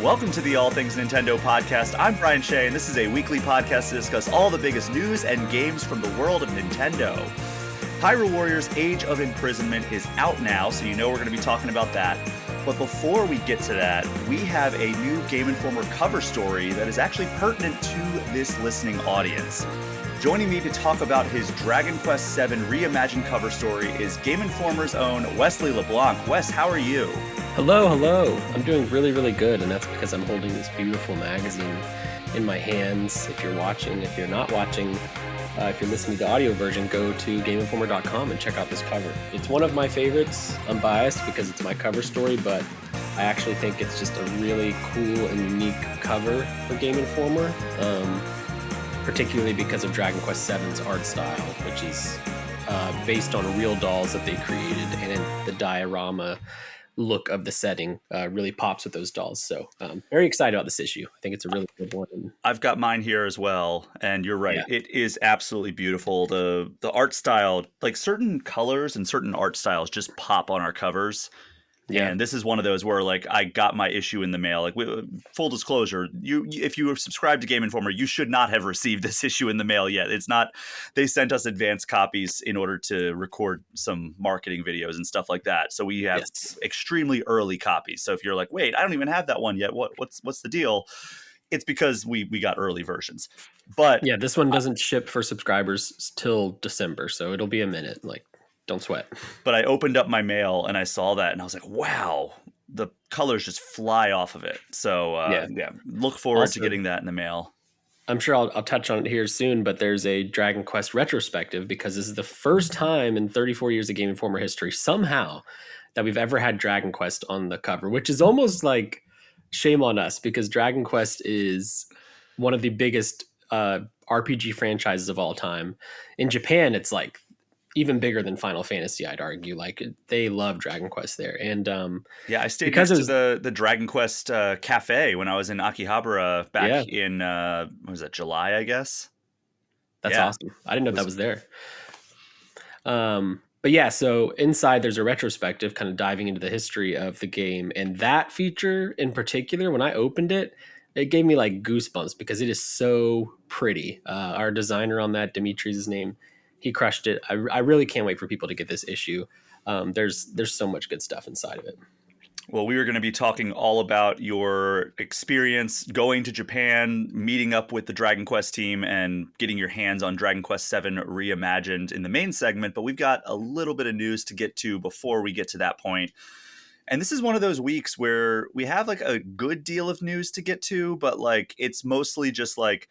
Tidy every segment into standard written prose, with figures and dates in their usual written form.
Welcome to the All Things Nintendo podcast. I'm Brian Shea, and this is a weekly podcast to discuss all the biggest news and games from the world of Nintendo. Hyrule Warriors Age of Imprisonment is out now, so you know we're going to be talking about that. But before we get to that, we have a new Game Informer cover story that is actually pertinent to this listening audience. Joining me to talk about his Dragon Quest VII Reimagined cover story is Game Informer's own Wesley LeBlanc. Wes, how are you? Hello. I'm doing really good, and that's because I'm holding this beautiful magazine in my hands. If you're watching, if you're not watching, if you're listening to the audio version, go to GameInformer.com and check out this cover. It's one of my favorites. I'm biased because it's my cover story, but I actually think it's just a really cool and unique cover for Game Informer, particularly because of Dragon Quest VII's art style, which is based on real dolls that they created, and the diorama look of the setting really pops with those dolls. So very excited about this issue. I think it's a really good one. I've got mine here as well, and you're right. Yeah. It is absolutely beautiful. The art style, like certain colors and certain art styles just pop on our covers. Yeah. And this is one of those where, like, I got my issue in the mail. Like, full disclosure, if you were subscribed to Game Informer, you should not have received this issue in the mail yet. It's not. They sent us advanced copies in order to record some marketing videos and stuff like that. So we have extremely early copies. So if you're like, wait, I don't even have that one yet. What's the deal? It's because we got early versions. But yeah, this one doesn't ship for subscribers till December, so it'll be a minute. Like, don't sweat. But I opened up my mail and I saw that and I was like, wow, the colors just fly off of it. So look forward to getting that in the mail. I'm sure I'll touch on it here soon, but there's a Dragon Quest retrospective because this is the first time in 34 years of Game Informer history somehow that we've ever had Dragon Quest on the cover, which is almost like shame on us because Dragon Quest is one of the biggest RPG franchises of all time. In Japan, it's like even bigger than Final Fantasy, I'd argue. Like, they love Dragon Quest there. And I stayed next to the Dragon Quest cafe when I was in Akihabara back in what was that, July, I guess. That's awesome. I didn't know that was there. But yeah, so inside there's a retrospective kind of diving into the history of the game, and that feature in particular, when I opened it, it gave me like goosebumps because it is so pretty. Our designer on that, Dimitri's his name, he crushed it. I really can't wait for people to get this issue. There's so much good stuff inside of it. Well, we are going to be talking all about your experience going to Japan, meeting up with the Dragon Quest team, and getting your hands on Dragon Quest VII Reimagined in the main segment. But we've got a little bit of news to get to before we get to that point. And this is one of those weeks where we have like a good deal of news to get to, but like it's mostly just like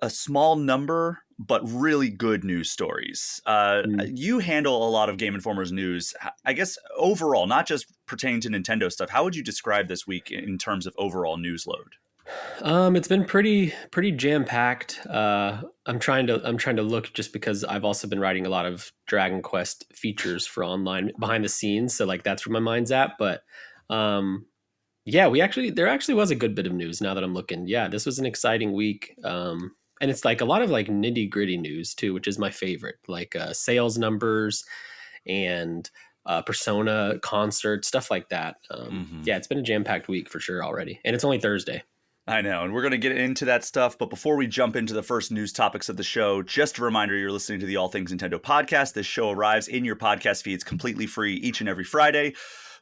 a small number, but really good news stories. You handle a lot of Game Informer's news, I guess, overall, not just pertaining to Nintendo stuff. How would you describe this week in terms of overall news load? It's been pretty jam-packed. I'm trying to look just because I've also been writing a lot of Dragon Quest features for online behind the scenes. So like that's where my mind's at. But there actually was a good bit of news now that I'm looking. Yeah, this was an exciting week. And it's like a lot of like nitty gritty news too, which is my favorite, like sales numbers and Persona concert, stuff like that. Yeah, it's been a jam-packed week for sure already. And it's only Thursday. I know, and we're going to get into that stuff. But before we jump into the first news topics of the show, just a reminder, you're listening to the All Things Nintendo podcast. This show arrives in your podcast feeds completely free each and every Friday.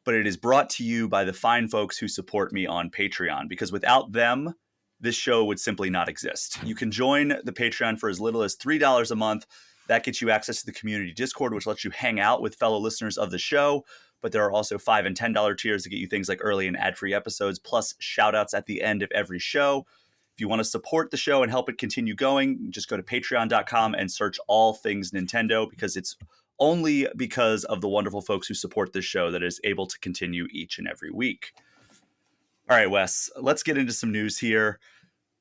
But it is brought to you by the fine folks who support me on Patreon, because without them, this show would simply not exist. You can join the Patreon for as little as $3 a month. That gets you access to the community Discord, which lets you hang out with fellow listeners of the show. But there are also $5 and $10 tiers to get you things like early and ad-free episodes, plus shout-outs at the end of every show. If you want to support the show and help it continue going, just go to patreon.com and search All Things Nintendo, because it's only because of the wonderful folks who support this show that is able to continue each and every week. All right, Wes, let's get into some news here.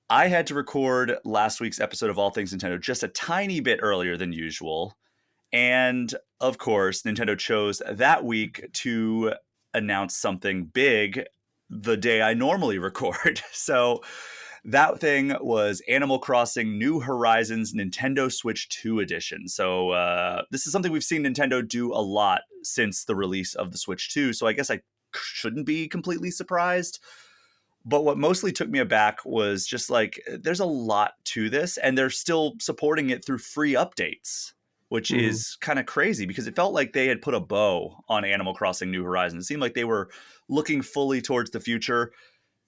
I had to record last week's episode of All Things Nintendo just a tiny bit earlier than usual. And of course, Nintendo chose that week to announce something big the day I normally record. So that thing was Animal Crossing New Horizons Nintendo Switch 2 edition. So this is something we've seen Nintendo do a lot since the release of the Switch 2. So I guess I shouldn't be completely surprised. But what mostly took me aback was just like there's a lot to this, and they're still supporting it through free updates, which Mhm. is kind of crazy because it felt like they had put a bow on Animal Crossing New Horizons. It seemed like they were looking fully towards the future.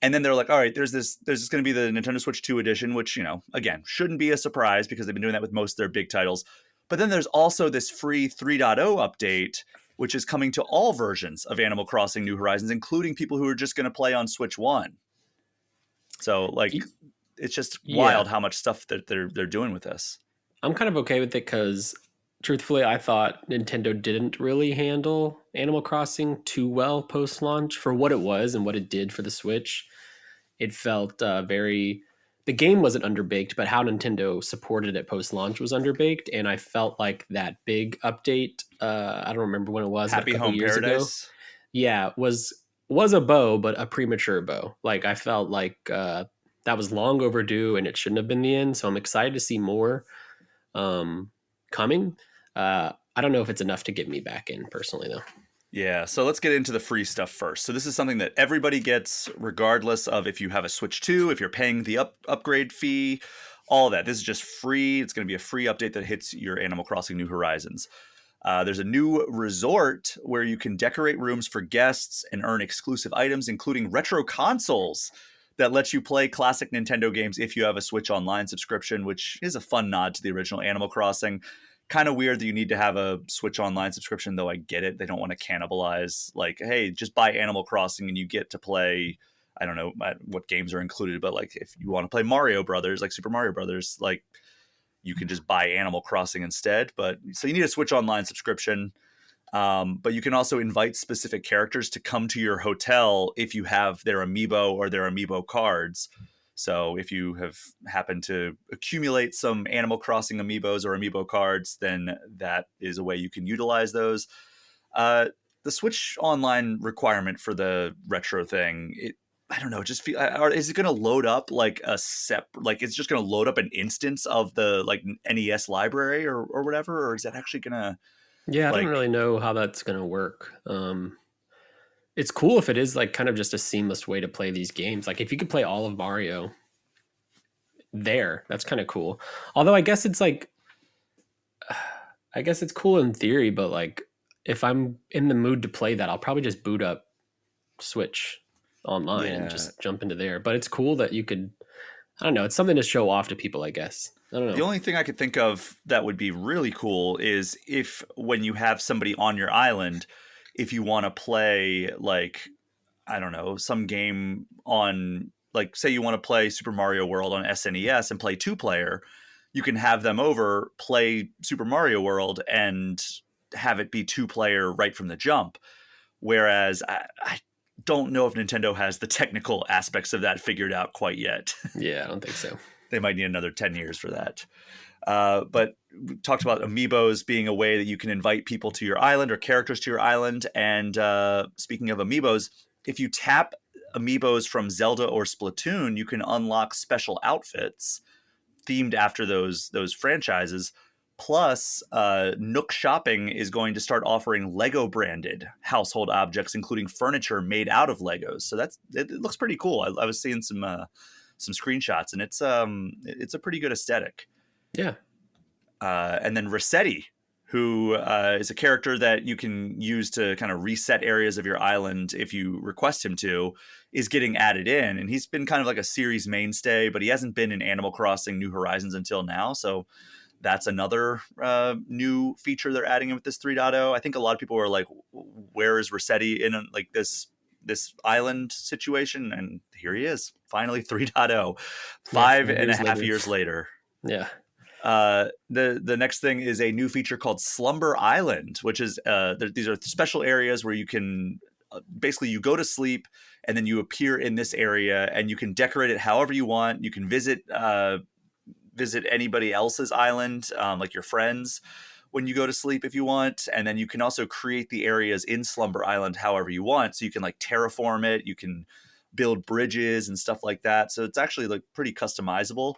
And then they're like, all right, there's going to be the Nintendo Switch 2 edition, which, again, shouldn't be a surprise because they've been doing that with most of their big titles. But then there's also this free 3.0 update, which is coming to all versions of Animal Crossing New Horizons, including people who are just going to play on Switch 1. So, like, Y- it's just Yeah, wild how much stuff that they're doing with this. I'm kind of okay with it because, truthfully, I thought Nintendo didn't really handle Animal Crossing too well post launch for what it was and what it did for the Switch. It felt very. The game wasn't underbaked, but how Nintendo supported it post launch was underbaked. And I felt like that big update, I don't remember when it was, but a Happy couple Home years ago, Paradise. yeah, was a bow, but a premature bow. Like I felt like that was long overdue, and it shouldn't have been the end. So I'm excited to see more coming. I don't know if it's enough to get me back in personally, though. Yeah, so let's get into the free stuff first. So this is something that everybody gets, regardless of if you have a Switch 2, if you're paying the upgrade fee, all that. This is just free. It's going to be a free update that hits your Animal Crossing New Horizons. There's a new resort where you can decorate rooms for guests and earn exclusive items, including retro consoles that lets you play classic Nintendo games if you have a Switch Online subscription, which is a fun nod to the original Animal Crossing. Kind of weird that you need to have a Switch Online subscription, though I get it. They don't want to cannibalize, like, hey, just buy Animal Crossing and you get to play, I don't know what games are included, but like if you want to play Mario Brothers, like Super Mario Brothers, like you can just buy Animal Crossing instead. But so you need a Switch Online subscription. But you can also invite specific characters to come to your hotel if you have their amiibo or their amiibo cards. So if you have happened to accumulate some Animal Crossing amiibos or amiibo cards, then that is a way you can utilize those. Uh, the Switch Online requirement for the retro thing, I don't know, just feel, is it going to load up like like it's just going to load up an instance of the like NES library or whatever, or is that actually going to Yeah, I don't like really know how that's gonna work. It's cool if it is like kind of just a seamless way to play these games. Like if you could play all of Mario there, that's kind of cool. Although I guess it's like, I guess it's cool in theory, but like if I'm in the mood to play that, I'll probably just boot up Switch online and yeah. just jump into there. But it's cool that you could, I don't know, it's something to show off to people, I guess. I don't The know. only thing I could think of that would be really cool is if when you have somebody on your island, if you want to play like I don't know, some game on like say you want to play Super Mario World on SNES and play two player, you can have them over, play Super Mario World and have it be two player right from the jump. Whereas I don't know if Nintendo has the technical aspects of that figured out quite yet. Yeah, I don't think so. They might need another 10 years for that. But we talked about amiibos being a way that you can invite people to your island or characters to your island. And speaking of amiibos, if you tap amiibos from Zelda or Splatoon, you can unlock special outfits themed after those franchises. Plus, Nook Shopping is going to start offering Lego branded household objects, including furniture made out of Legos. So it looks pretty cool. I was seeing some screenshots, and it's a pretty good aesthetic. Yeah. And then Rossetti, who is a character that you can use to kind of reset areas of your island if you request him to, is getting added in. And he's been kind of like a series mainstay, but he hasn't been in Animal Crossing New Horizons until now. So that's another new feature they're adding in with this 3.0. I think a lot of people were like, where is Rossetti in like this island situation? And here he is, finally 3.0, Yeah, five and a 5 years half later. years later. Yeah. The next thing is a new feature called Slumber Island, which is these are special areas where you can basically you go to sleep and then you appear in this area and you can decorate it however you want. You can visit anybody else's island, like your friends, when you go to sleep if you want, and then you can also create the areas in Slumber Island however you want. So you can like terraform it, you can build bridges and stuff like that. So it's actually like pretty customizable.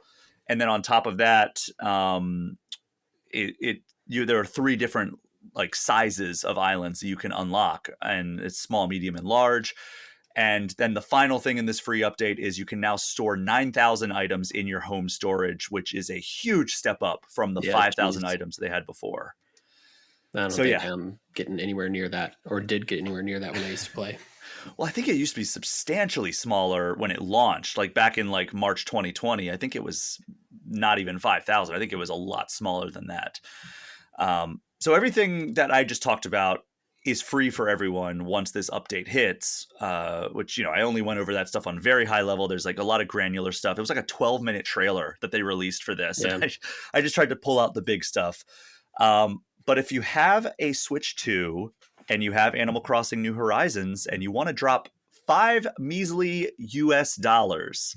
And then on top of that, there are three different like sizes of islands that you can unlock, and it's small, medium, and large. And then the final thing in this free update is you can now store 9,000 items in your home storage, which is a huge step up from the Yeah, 5,000 geez. items they had before. I don't So think yeah, I'm getting anywhere near that, or did get anywhere near that when I used to play. well, I think it used to be substantially smaller when it launched, like back in like March 2020. I think it was not even 5,000. I think it was a lot smaller than that. So everything that I just talked about is free for everyone once this update hits, which, you know, I only went over that stuff on very high level. There's like a lot of granular stuff. It was like a 12-minute trailer that they released for this. Yeah. And I just tried to pull out the big stuff. But if you have a Switch 2 and you have Animal Crossing New Horizons and you want to drop 5 measly US dollars,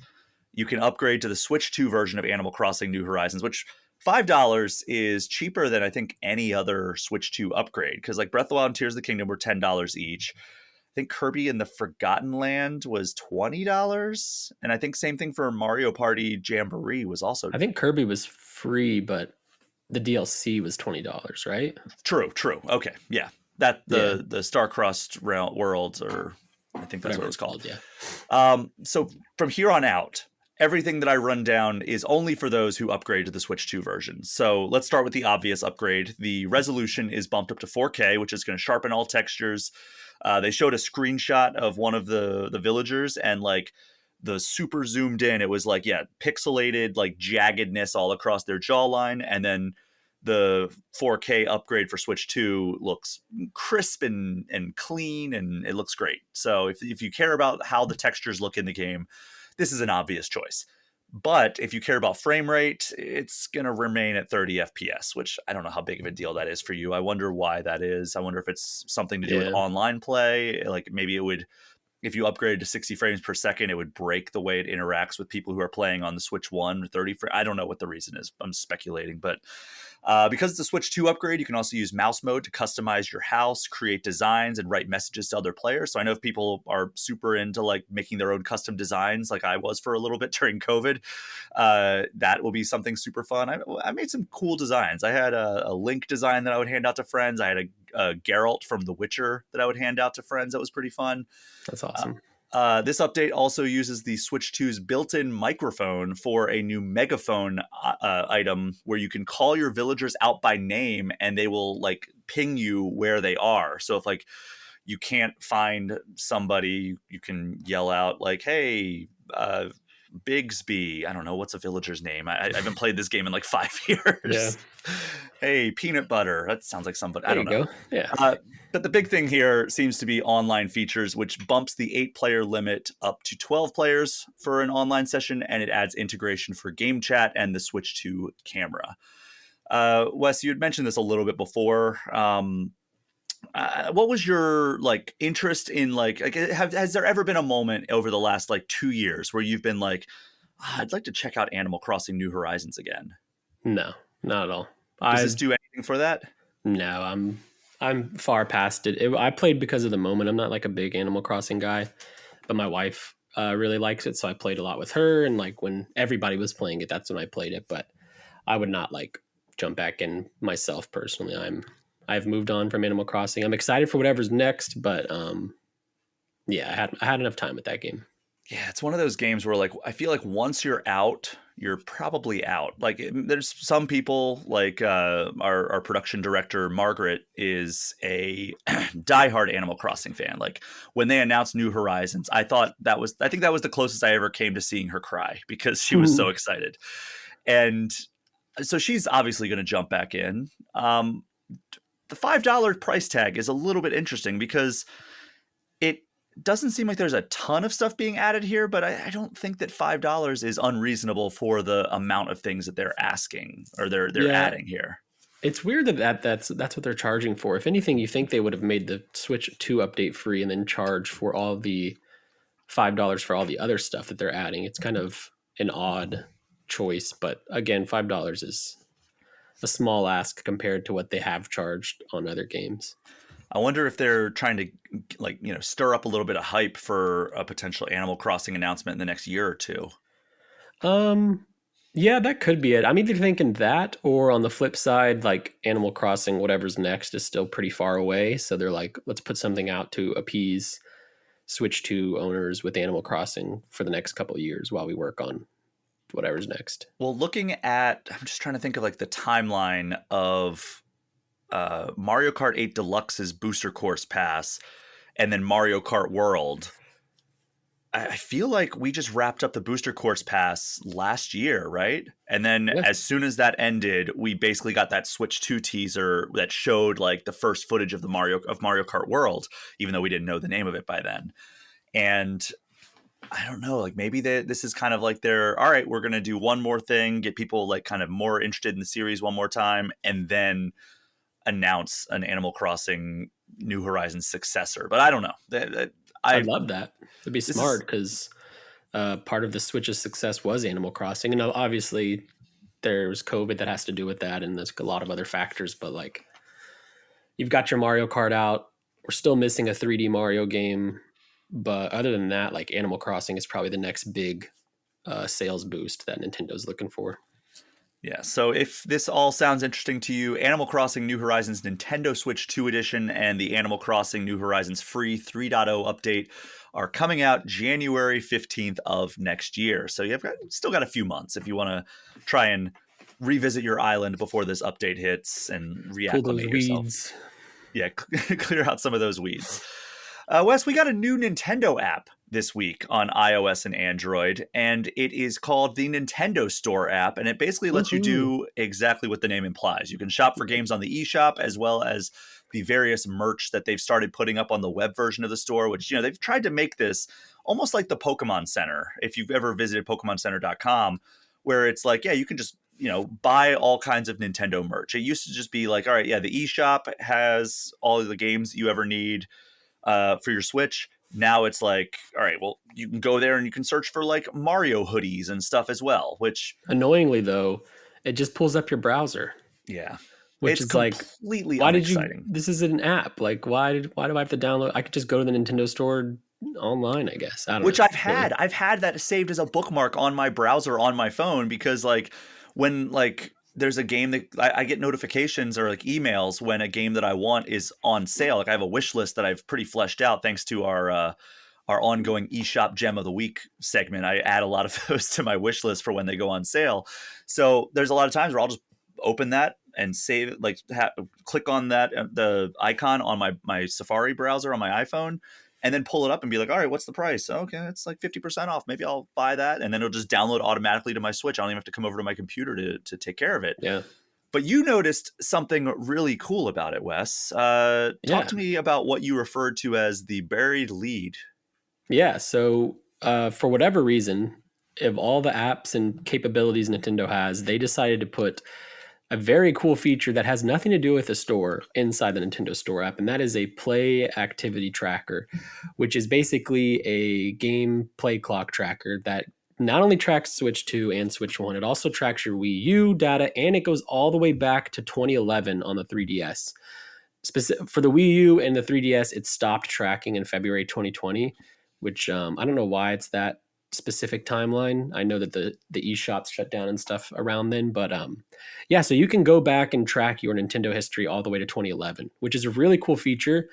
you can upgrade to the Switch 2 version of Animal Crossing New Horizons, which $5 is cheaper than I think any other Switch 2 upgrade. Because like Breath of the Wild and Tears of the Kingdom were $10 each. I think Kirby and the Forgotten Land was $20. And I think same thing for Mario Party Jamboree was also I think Kirby was free, but the DLC was $20, right? true. Okay. Yeah. That the Star-Crossed Worlds, or I think that's Whatever what it's called. Yeah. So from here on out, everything that I run down is only for those who upgrade to the Switch 2 version. So let's start with the obvious upgrade. The resolution is bumped up to 4K, which is going to sharpen all textures. They showed a screenshot of one of the villagers, and like the super zoomed in, it was like, yeah, pixelated, like jaggedness all across their jawline. And then the 4K upgrade for Switch 2 looks crisp and clean, and it looks great. So if you care about how the textures look in the game, this is an obvious choice. But if you care about frame rate, it's going to remain at 30 FPS, which I don't know how big of a deal that is for you. I wonder why that is. I wonder if it's something to do with online play. Like maybe it would, if you upgraded to 60 frames per second, it would break the way it interacts with people who are playing on the Switch 1 or 30. I don't know what the reason is. I'm speculating, but because it's a Switch 2 upgrade, you can also use mouse mode to customize your house, create designs, and write messages to other players. So I know if people are super into like making their own custom designs, like I was for a little bit during COVID, that will be something super fun. I made some cool designs. I had a Link design that I would hand out to friends. I had a Geralt from The Witcher that I would hand out to friends. That was pretty fun. That's awesome. This update also uses the Switch 2's built-in microphone for a new megaphone item where you can call your villagers out by name and they will like ping you where they are. So if like you can't find somebody, you can yell out like, "Hey, Bigsby." I don't know, what's a villager's name. I haven't played this game in like 5 years. Yeah. Hey, Peanut Butter. That sounds like somebody. I don't know. Go. Yeah. But the big thing here seems to be online features, which bumps the 8-player limit up to 12 players for an online session, and it adds integration for game chat and the Switch 2 camera. Wes, you had mentioned this a little bit before. What was your like interest in like has there ever been a moment over the last like 2 years where you've been like, I'd like to check out Animal Crossing New Horizons again? No, not at all. Does this do anything for that? No, I'm far past it. I played because of the moment. I'm not like a big Animal Crossing guy, but my wife really likes it, so I played a lot with her. And like when everybody was playing it, that's when I played it. But I would not like jump back in myself personally. I've moved on from Animal Crossing. I'm excited for whatever's next, but yeah, I had enough time with that game. Yeah, it's one of those games where like I feel like once you're out, you're probably out. Like there's some people like our production director Margaret is a diehard Animal Crossing fan. Like when they announced New Horizons, I think that was the closest I ever came to seeing her cry because she was so excited. And so she's obviously going to jump back in. The $5 price tag is a little bit interesting because it doesn't seem like there's a ton of stuff being added here, but I don't think that $5 is unreasonable for the amount of things that they're asking or they're adding here. It's weird that's what they're charging for. If anything, you think they would have made the Switch 2 update free and then charge for all the $5 for all the other stuff that they're adding. It's kind of an odd choice, but again, $5 is a small ask compared to what they have charged on other games. I wonder if they're trying to like, you know, stir up a little bit of hype for a potential Animal Crossing announcement in the next year or two. Yeah, that could be it. I'm either thinking that or on the flip side, like Animal Crossing, whatever's next is still pretty far away. So they're like, let's put something out to appease Switch 2 owners with Animal Crossing for the next couple of years while we work on whatever's next. Well, I'm just trying to think of like the timeline of Mario Kart 8 Deluxe's Booster Course Pass and then Mario Kart World. I feel like we just wrapped up the Booster Course Pass last year, right? And then Yeah. as soon as that ended, we basically got that Switch 2 teaser that showed like the first footage of Mario Kart World, even though we didn't know the name of it by then. And I don't know, like maybe this is kind of like all right, we're going to do one more thing, get people like kind of more interested in the series one more time, and then announce an Animal Crossing New Horizons successor. But I don't know. I'd love that. It'd be This smart is because part of the Switch's success was Animal Crossing. And obviously there's COVID that has to do with that. And there's a lot of other factors, but like you've got your Mario Kart out. We're still missing a 3D Mario game. But other than that, like Animal Crossing is probably the next big sales boost that Nintendo's looking for. Yeah, so if this all sounds interesting to you, Animal Crossing New Horizons Nintendo Switch 2 Edition and the Animal Crossing New Horizons Free 3.0 update are coming out January 15th of next year. So you've still got a few months if you want to try and revisit your island before this update hits and Pull those reacclimate yourself. weeds. Yeah, clear out some of those weeds. Wes, we got a new Nintendo app this week on iOS and Android, and it is called the Nintendo Store app, and it basically lets you do exactly what the name implies. You can shop for games on the eShop as well as the various merch that they've started putting up on the web version of the store, which, they've tried to make this almost like the Pokemon Center. If you've ever visited PokemonCenter.com, where it's like, yeah, you can just buy all kinds of Nintendo merch. It used to just be like, all right, yeah, the eShop has all of the games you ever need for your Switch. Now it's like, all right, well, you can go there and you can search for like Mario hoodies and stuff as well, which annoyingly though, it just pulls up your browser. Yeah. Which it's is like, completely why unexciting. this is an app. Like, why do I have to download? I could just go to the Nintendo store online, I guess. I don't know. Which I've had that saved as a bookmark on my browser on my phone, because like when like there's a game that I get notifications or like emails when a game that I want is on sale. Like I have a wish list that I've pretty fleshed out thanks to our ongoing eShop Gem of the Week segment. I add a lot of those to my wish list for when they go on sale. So there's a lot of times where I'll just open that and save it, like click on that, the icon on my Safari browser on my iPhone, and then pull it up and be like, all right, what's the price? Okay, it's like 50% off. Maybe I'll buy that. And then it'll just download automatically to my Switch. I don't even have to come over to my computer to take care of it. Yeah. But you noticed something really cool about it, Wes. Talk to me about what you referred to as the buried lead. Yeah, so for whatever reason, of all the apps and capabilities Nintendo has, they decided to put a very cool feature that has nothing to do with the store inside the Nintendo Store app, and that is a play activity tracker, which is basically a game play clock tracker that not only tracks Switch 2 and Switch 1, it also tracks your Wii U data, and it goes all the way back to 2011 on the 3DS. For the Wii U and the 3DS, it stopped tracking in February 2020, which I don't know why it's that specific timeline. I know that the eShops shut down and stuff around then, but yeah, so you can go back and track your Nintendo history all the way to 2011, which is a really cool feature.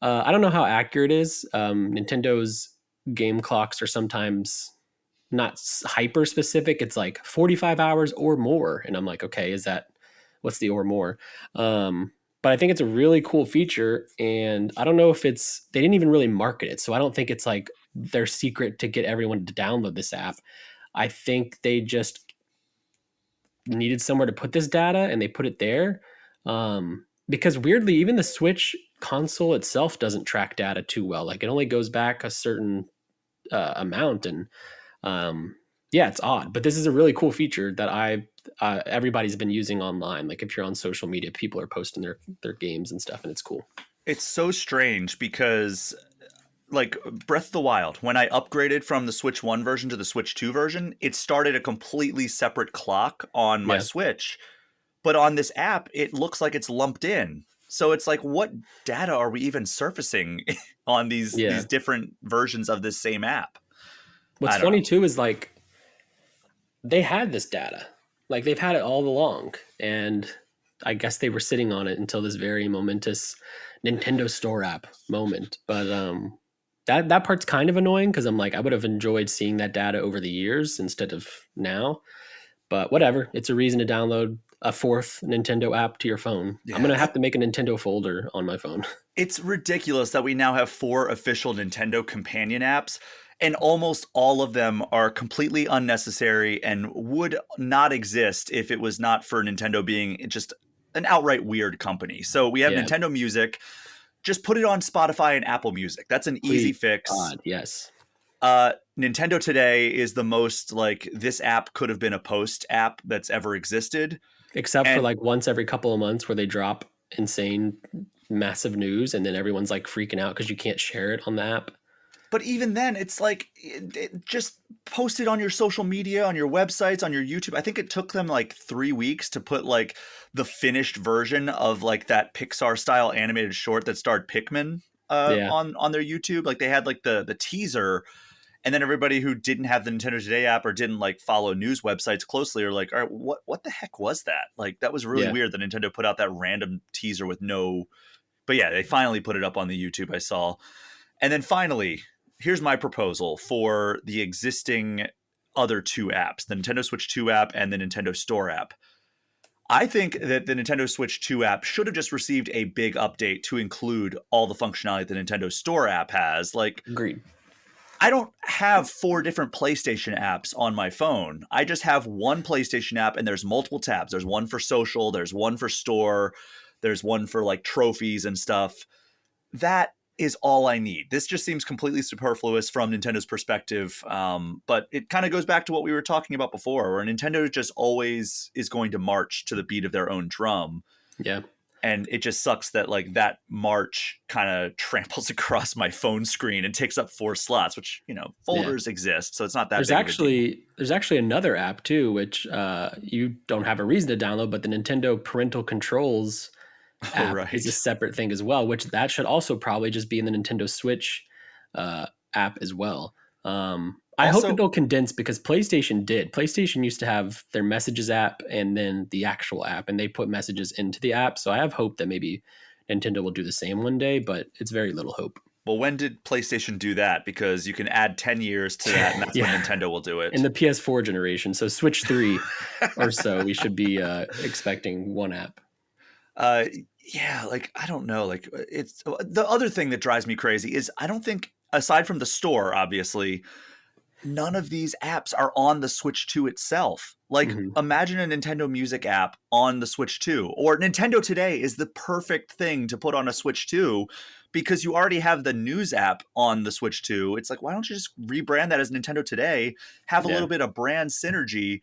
I don't know how accurate it is. Nintendo's game clocks are sometimes not hyper specific. It's like 45 hours or more, and I'm like, okay, what's the or more? But I think it's a really cool feature, and I don't know if they didn't even really market it, so I don't think it's like their secret to get everyone to download this app. I think they just needed somewhere to put this data, and they put it there. Because weirdly, even the Switch console itself doesn't track data too well. Like it only goes back a certain amount, and yeah, it's odd. But this is a really cool feature that everybody's been using online. Like if you're on social media, people are posting their games and stuff, and it's cool. It's so strange because like Breath of the Wild, when I upgraded from the Switch 1 version to the Switch 2 version, it started a completely separate clock on my Switch. But on this app, it looks like it's lumped in. So it's like, what data are we even surfacing on these different versions of this same app? What's funny too is like they had this data. Like they've had it all along. And I guess they were sitting on it until this very momentous Nintendo Store app moment. But That part's kind of annoying because I'm like, I would have enjoyed seeing that data over the years instead of now. But whatever, it's a reason to download a fourth Nintendo app to your phone. I'm Yeah, gonna have to make a Nintendo folder on my phone. it's ridiculous that we now have 4 official Nintendo companion apps, and almost all of them are completely unnecessary and would not exist if it was not for Nintendo being just an outright weird company. So we have Yeah, Nintendo Music. Just put it on Spotify and Apple Music. That's an easy please, fix. God, yes. Nintendo Today is the most like this app could have been a post app that's ever existed. Except for And like once every couple of months where they drop insane, massive news, and then everyone's like freaking out because you can't share it on the app. but even then, it's like just post it on your social media, on your websites, on your YouTube. I think it took them like 3 weeks to put like the finished version of like that Pixar style animated short that starred Pikmin Yeah, on their YouTube. Like they had like the teaser. And then everybody who didn't have the Nintendo Today app or didn't like follow news websites closely are like, all right, what the heck was that? Like that was really yeah, weird that Nintendo put out that random teaser with no. But yeah, they finally put it up on the YouTube I saw. And then finally, here's my proposal for the existing other 2 apps, the Nintendo Switch 2 app and the Nintendo Store app. I think that the Nintendo Switch 2 app should have just received a big update to include all the functionality the Nintendo Store app has. Like agreed. I don't have 4 different PlayStation apps on my phone. I just have one PlayStation app and there's multiple tabs. There's one for social, there's one for store, there's one for like trophies and stuff. That is all I need. This just seems completely superfluous from Nintendo's perspective. But it kind of goes back to what we were talking about before, where Nintendo just always is going to march to the beat of their own drum. Yeah, And it just sucks that like that march kind of tramples across my phone screen and takes up 4 slots, which yeah. folders exist, so it's not that There's big of a deal. actually another app too, which you don't have a reason to download, but the Nintendo Parental Controls Oh app is a right. separate thing as well, which that should also probably just be in the Nintendo Switch app as well. I hope that Also, they'll condense because PlayStation did. PlayStation used to have their messages app and then the actual app, and they put messages into the app. So I have hope that maybe Nintendo will do the same one day, but it's very little hope. well, when did PlayStation do that? Because you can add 10 years to that, and that's when Yeah, Nintendo will do in it. the PS4 generation, so Switch 3 or so, we should be expecting one app. Uh, yeah, like I don't know. Like it's the other thing that drives me crazy is I don't think, aside from the store, obviously, none of these apps are on the Switch 2 itself. Like, Hmm. imagine a Nintendo Music app on the Switch 2, or Nintendo Today is the perfect thing to put on a Switch 2 because you already have the news app on the Switch 2. It's like, why don't you just rebrand that as Nintendo Today, have a Yeah, little bit of brand synergy,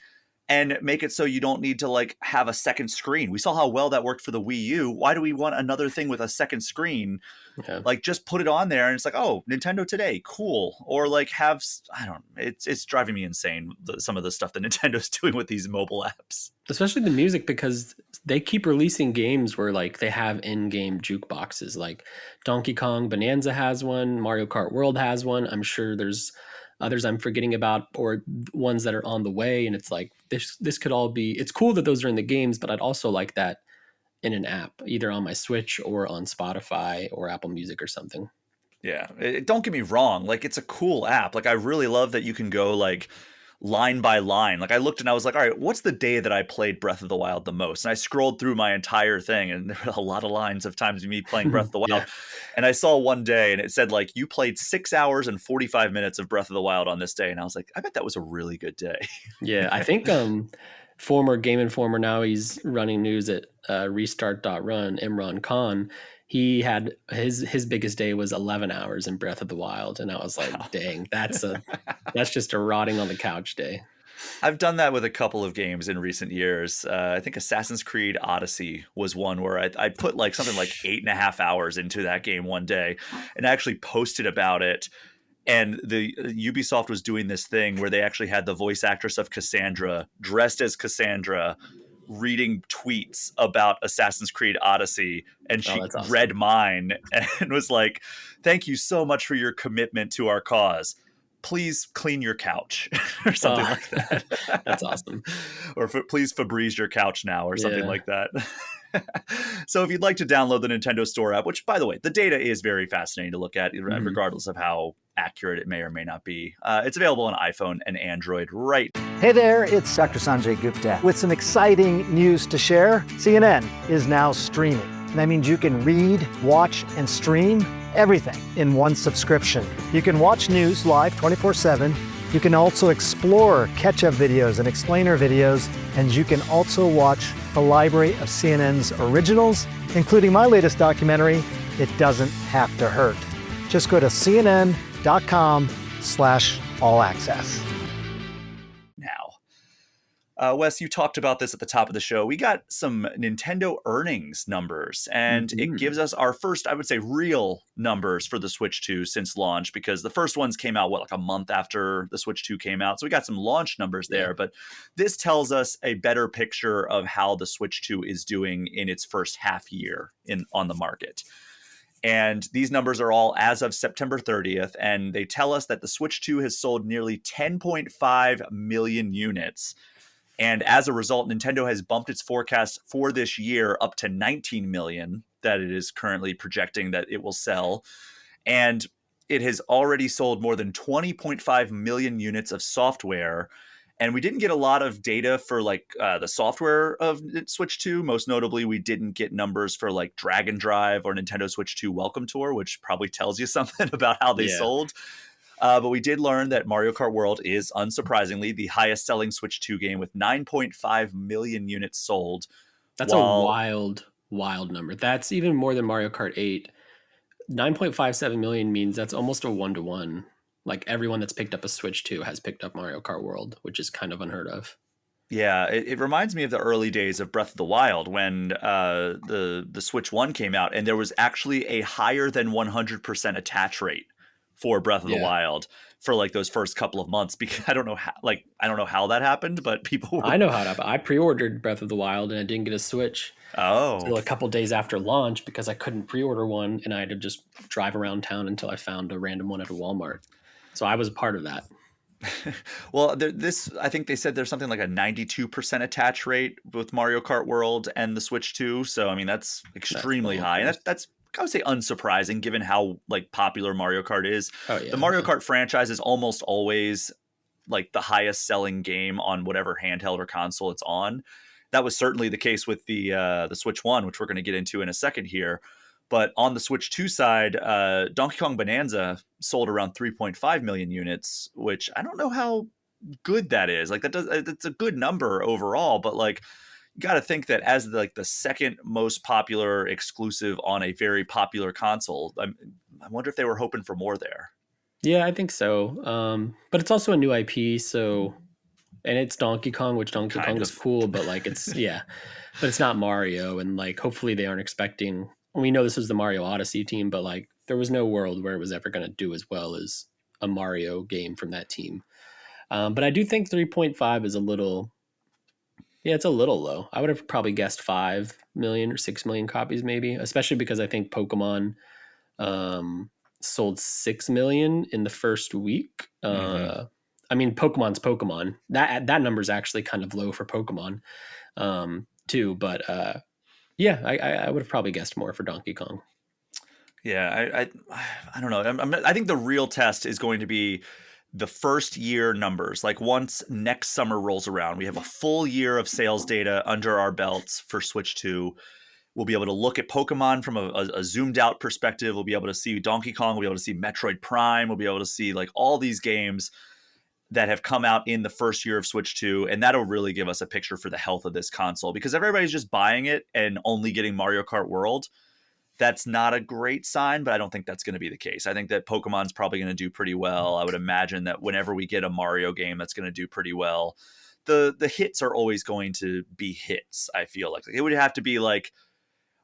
and make it so you don't need to like have a second screen? We saw how well that worked for the Wii U. Why do we want another thing with a second screen? yeah. Like just put it on there and it's like, oh, Nintendo Today, cool. Or like have, I don't, it's driving me insane, some of the stuff that Nintendo's doing with these mobile apps. Especially the music because they keep releasing games where like they have in-game jukeboxes. Like Donkey Kong Bonanza has one, Mario Kart World has one. I'm sure there's others I'm forgetting about or ones that are on the way. And it's like this could all be. It's cool that those are in the games, but I'd also like that in an app, either on my Switch or on Spotify or Apple Music or something. Yeah, don't get me wrong, like it's a cool app. Like I really love that you can go like line by line. Like I looked and I was like, all right, what's the day that I played Breath of the Wild the most? And I scrolled through my entire thing and there were a lot of lines of times of me playing Breath of the Wild. Yeah, And I saw one day and it said like you played 6 hours and 45 minutes of Breath of the Wild on this day, and I was like, I bet that was a really good day. yeah. I think former Game Informer, now he's running news at Restart.Run, Imran Khan. He had his biggest day was 11 hours in Breath of the Wild, and I was like, Wow. dang, that's just a rotting on the couch day. I've done that with a couple of games in recent years. I think Assassin's Creed Odyssey was one where I put like something like 8.5 hours into that game one day, and I actually posted about it. And the Ubisoft was doing this thing where they actually had the voice actress of Cassandra dressed as Cassandra reading tweets about Assassin's Creed Odyssey, and Oh, she that's awesome. read mine and was like, "Thank you so much for your commitment to our cause. Please clean your couch," or something Oh, like that. that's awesome. Or please Febreze your couch now, or something Yeah. like that. So if you'd like to download the Nintendo Store app, which, by the way, the data is very fascinating to look at, regardless of how accurate it may or may not be, it's available on iPhone and Android right. Hey there, it's Dr. Sanjay Gupta with some exciting news to share. CNN is now streaming. That means you can read, watch, and stream everything in one subscription. You can watch news live 24/7. You can also explore catch-up videos and explainer videos, and you can also watch a library of CNN's originals, including my latest documentary, It Doesn't Have to Hurt. Just go to cnn.com/all-access. Wes, you talked about this at the top of the show. We got some Nintendo earnings numbers, and it gives us our first, I would say, real numbers for the Switch 2 since launch, because the first ones came out, like a month after the Switch 2 came out. So we got some launch numbers there, but this tells us a better picture of how the Switch 2 is doing in its first half year on the market. And these numbers are all as of September 30th, and they tell us that the Switch 2 has sold nearly 10.5 million units. And as a result, Nintendo has bumped its forecast for this year up to 19 million that it is currently projecting that it will sell. And it has already sold more than 20.5 million units of software. And we didn't get a lot of data for the software of Switch 2. Most notably, we didn't get numbers for like Drag and Drive or Nintendo Switch 2 Welcome Tour, which probably tells you something about how they sold. But we did learn that Mario Kart World is, unsurprisingly, the highest selling Switch 2 game with 9.5 million units sold. That's a wild number. That's even more than Mario Kart 8. 9.57 million means that's almost a 1-to-1. Like everyone that's picked up a Switch 2 has picked up Mario Kart World, which is kind of unheard of. Yeah, it reminds me of the early days of Breath of the Wild when the Switch 1 came out, and there was actually a higher than 100% attach rate for Breath of the Wild for like those first couple of months, because I don't know how that happened, but people I know how it happened. I pre-ordered Breath of the Wild and I didn't get a Switch until a couple days after launch because I couldn't pre-order one, and I had to just drive around town until I found a random one at a Walmart. So I was a part of that. Well, I think they said there's something like a 92% attach rate with Mario Kart World and the Switch 2. So I mean, that's extremely high. And that's I would say unsurprising given how like popular Mario Kart is. The Mario Kart franchise is almost always like the highest selling game on whatever handheld or console it's on. That was certainly the case with the Switch 1, which we're going to get into in a second here. But on the Switch 2 side, Donkey Kong Bonanza sold around 3.5 million units, which I don't know how good that is. Like it's a good number overall, but like you got to think that as the second most popular exclusive on a very popular console, I wonder if they were hoping for more there. Yeah, I think so. But it's also a new IP, so, and it's Donkey Kong, which Donkey Kong is cool, but like it's but it's not Mario, and like hopefully they aren't expecting. We know this was the Mario Odyssey team, but like there was no world where it was ever going to do as well as a Mario game from that team. But I do think 3.5 is a little. Yeah, it's a little low. I would have probably guessed 5 million or 6 million copies, maybe, especially because I think Pokemon sold 6 million in the first week. I mean, Pokemon's Pokemon. That number's actually kind of low for Pokemon, too. But yeah, I would have probably guessed more for Donkey Kong. Yeah, I don't know. I think the real test is going to be the first year numbers. Like once next summer rolls around, we have a full year of sales data under our belts for Switch 2. We'll be able to look at Pokemon from a zoomed out perspective. We'll be able to see Donkey Kong. We'll be able to see Metroid Prime. We'll be able to see like all these games that have come out in the first year of Switch 2. And that'll really give us a picture for the health of this console, because if everybody's just buying it and only getting Mario Kart World, that's not a great sign, but I don't think that's going to be the case. I think that Pokemon's probably going to do pretty well. I would imagine that whenever we get a Mario game, that's going to do pretty well. The hits are always going to be hits, I feel like. It would have to be like,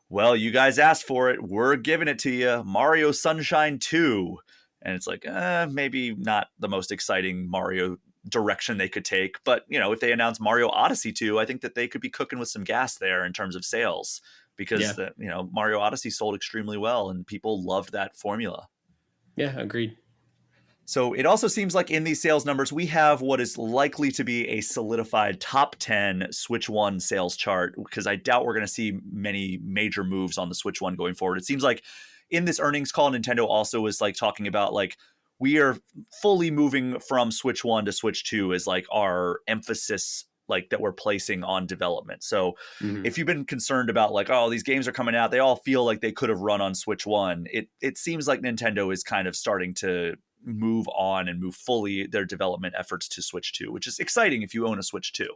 well, you guys asked for it. We're giving it to you. Mario Sunshine 2. And it's like, maybe not the most exciting Mario direction they could take. But, if they announce Mario Odyssey 2, I think that they could be cooking with some gas there in terms of sales. Because Mario Odyssey sold extremely well and people loved that formula. Yeah, agreed. So it also seems like in these sales numbers, we have what is likely to be a solidified top 10 Switch One sales chart, because I doubt we're going to see many major moves on the Switch One going forward. It seems like in this earnings call, Nintendo also was like talking about like, we are fully moving from Switch One to Switch Two as like our emphasis, like that we're placing on development. So Mhm. if you've been concerned about like, oh, these games are coming out, they all feel like they could have run on Switch One. It seems like Nintendo is kind of starting to move on and move fully their development efforts to Switch 2, which is exciting if you own a Switch 2.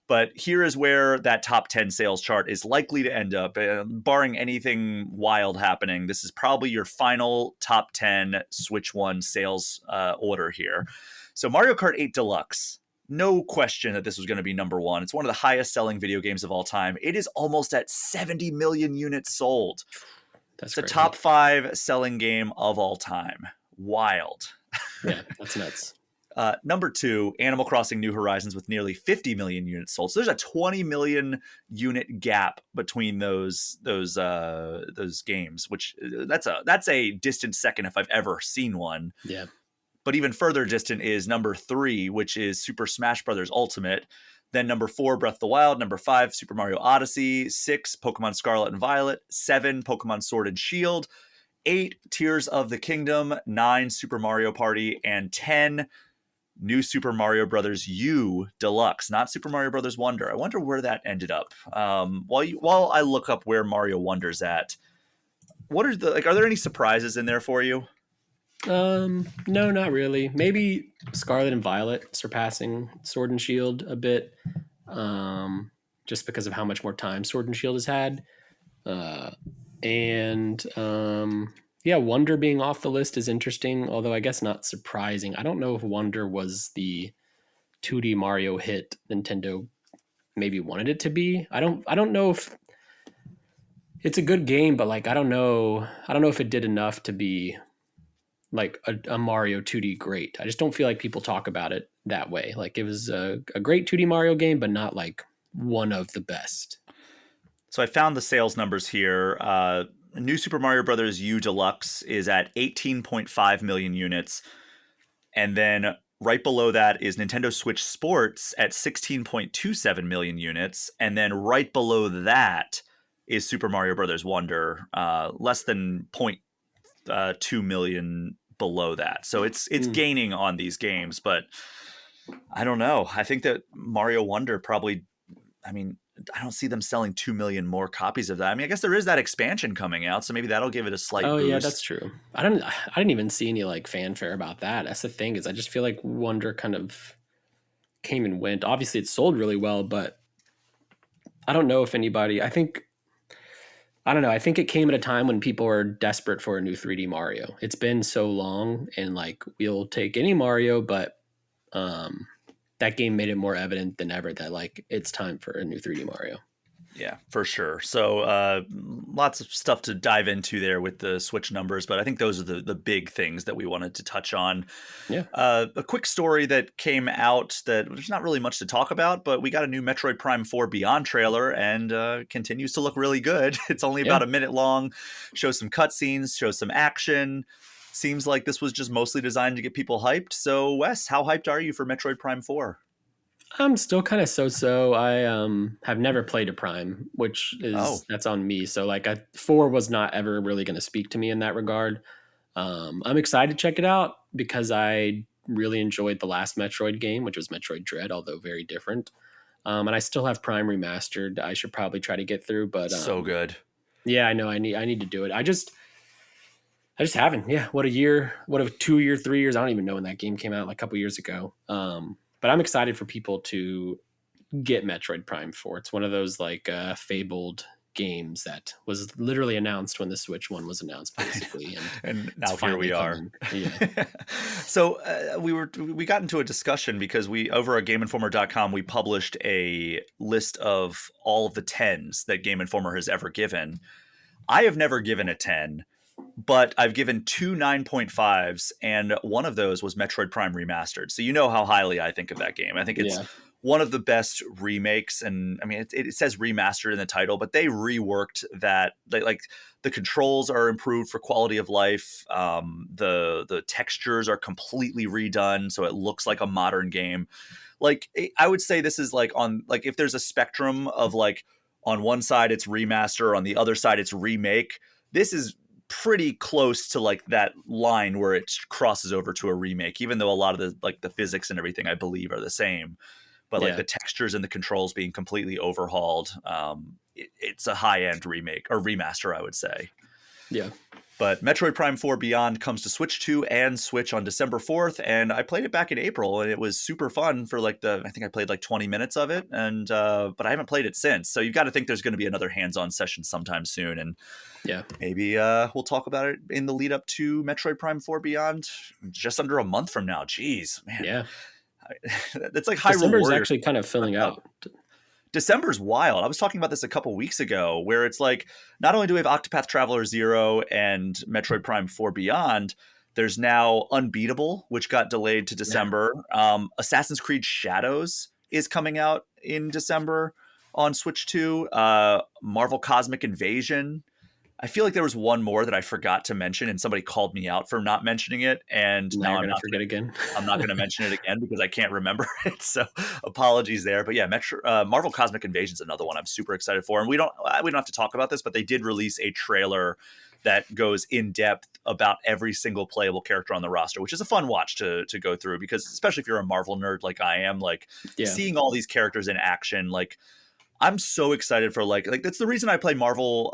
But here is where that top 10 sales chart is likely to end up. Barring anything wild happening, this is probably your final top 10 Switch 1 sales order here. So Mario Kart 8 Deluxe, no question that this was going to be number one. It's one of the highest selling video games of all time. It is almost at 70 million units sold. That's the crazy. top 5 selling game of all time. Wild. Yeah, that's nuts. Number 2, Animal Crossing New Horizons with nearly 50 million units sold. So there's a 20 million unit gap between those games, which that's a distant second if I've ever seen one. Yeah. But even further distant is number 3, which is Super Smash Bros. Ultimate. Then number 4, Breath of the Wild. Number 5, Super Mario Odyssey. 6, Pokemon Scarlet and Violet. 7, Pokemon Sword and Shield. 8, Tears of the Kingdom. 9, Super Mario Party. And 10, New Super Mario Bros. U Deluxe, not Super Mario Bros. Wonder. I wonder where that ended up. While I look up where Mario Wonder's at, what are are there any surprises in there for you? No, not really. Maybe Scarlet and Violet surpassing Sword and Shield a bit, just because of how much more time Sword and Shield has had. Yeah, Wonder being off the list is interesting, although I guess not surprising. I don't know if Wonder was the 2D Mario hit Nintendo maybe wanted it to be. I don't know if it's a good game, but like I don't know if it did enough to be like a Mario 2D great. I just don't feel like people talk about it that way. Like it was a great 2D Mario game, but not like one of the best. So I found the sales numbers here. New Super Mario Bros. U Deluxe is at 18.5 million units. And then right below that is Nintendo Switch Sports at 16.27 million units. And then right below that is Super Mario Bros. Wonder, less than 0.2 million below that. So it's gaining on these games, but I don't know. I think that Mario Wonder probably, I don't see them selling 2 million more copies of that. I mean, I guess there is that expansion coming out, so maybe that'll give it a slight boost. Yeah, that's true. I didn't even see any like fanfare about that. That's the thing, is I just feel like Wonder kind of came and went. Obviously it sold really well, but I don't know if anybody, I don't know. I think it came at a time when people were desperate for a new 3D Mario. It's been so long, and like we'll take any Mario, but that game made it more evident than ever that like it's time for a new 3D Mario. Yeah, for sure. So lots of stuff to dive into there with the Switch numbers, but I think those are the big things that we wanted to touch on. Yeah. A quick story that came out that there's not really much to talk about, but we got a new Metroid Prime 4 Beyond trailer, and continues to look really good. It's only about a minute long, shows some cutscenes, shows some action. Seems like this was just mostly designed to get people hyped. So Wes, how hyped are you for Metroid Prime 4? I'm still kind of so-so. I have never played a Prime, which is that's on me. So like 4 was not ever really going to speak to me in that regard. I'm excited to check it out because I really enjoyed the last Metroid game, which was Metroid Dread, although very different. And I still have Prime Remastered. I should probably try to get through, but so good. Yeah, I know. I need to do it. I just haven't. Yeah, what a 2 year, 3 years. I don't even know when that game came out, like a couple years ago. But I'm excited for people to get Metroid Prime 4. It's one of those like fabled games that was literally announced when the Switch one was announced, basically. And now here we are. Yeah. So we got into a discussion because we over at GameInformer.com we published a list of all of the 10s that Game Informer has ever given. I have never given a 10. But I've given 2 9.5s, and one of those was Metroid Prime Remastered. So you know how highly I think of that game. I think it's one of the best remakes. And I mean, it says remastered in the title, but they reworked that. Like the controls are improved for quality of life. The textures are completely redone, so it looks like a modern game. Like I would say this is like on like if there's a spectrum of like on one side it's remaster, on the other side it's remake. This is pretty close to like that line where it crosses over to a remake, even though a lot of the physics and everything I believe are the same, but like Yeah. the textures and the controls being completely overhauled. It's a high end remake or remaster, I would say. Yeah. But Metroid Prime 4 Beyond comes to Switch 2 and Switch on December 4th, and I played it back in April, and it was super fun for I think I played like 20 minutes of it, and but I haven't played it since. So you've got to think there's going to be another hands-on session sometime soon, and Yeah. maybe we'll talk about it in the lead up to Metroid Prime 4 Beyond just under a month from now. Jeez, man. Yeah. It's like Hyrule December is Warriors. actually kind of filling out. December's wild. I was talking about this a couple weeks ago, where it's like not only do we have Octopath Traveler 0 and Metroid Prime 4 Beyond, there's now Unbeatable, which got delayed to December. Assassin's Creed Shadows is coming out in December on Switch 2. Marvel Cosmic Invasion. I feel like there was one more that I forgot to mention, and somebody called me out for not mentioning it. And Now now you're gonna forget again. I'm not going to mention it again because I can't remember it. So apologies there. But yeah, Marvel Cosmic Invasion is another one I'm super excited for. And we don't have to talk about this, but they did release a trailer that goes in depth about every single playable character on the roster, which is a fun watch to go through, because especially if you're a Marvel nerd like I am, like seeing all these characters in action, like I'm so excited for like that's the reason I play Marvel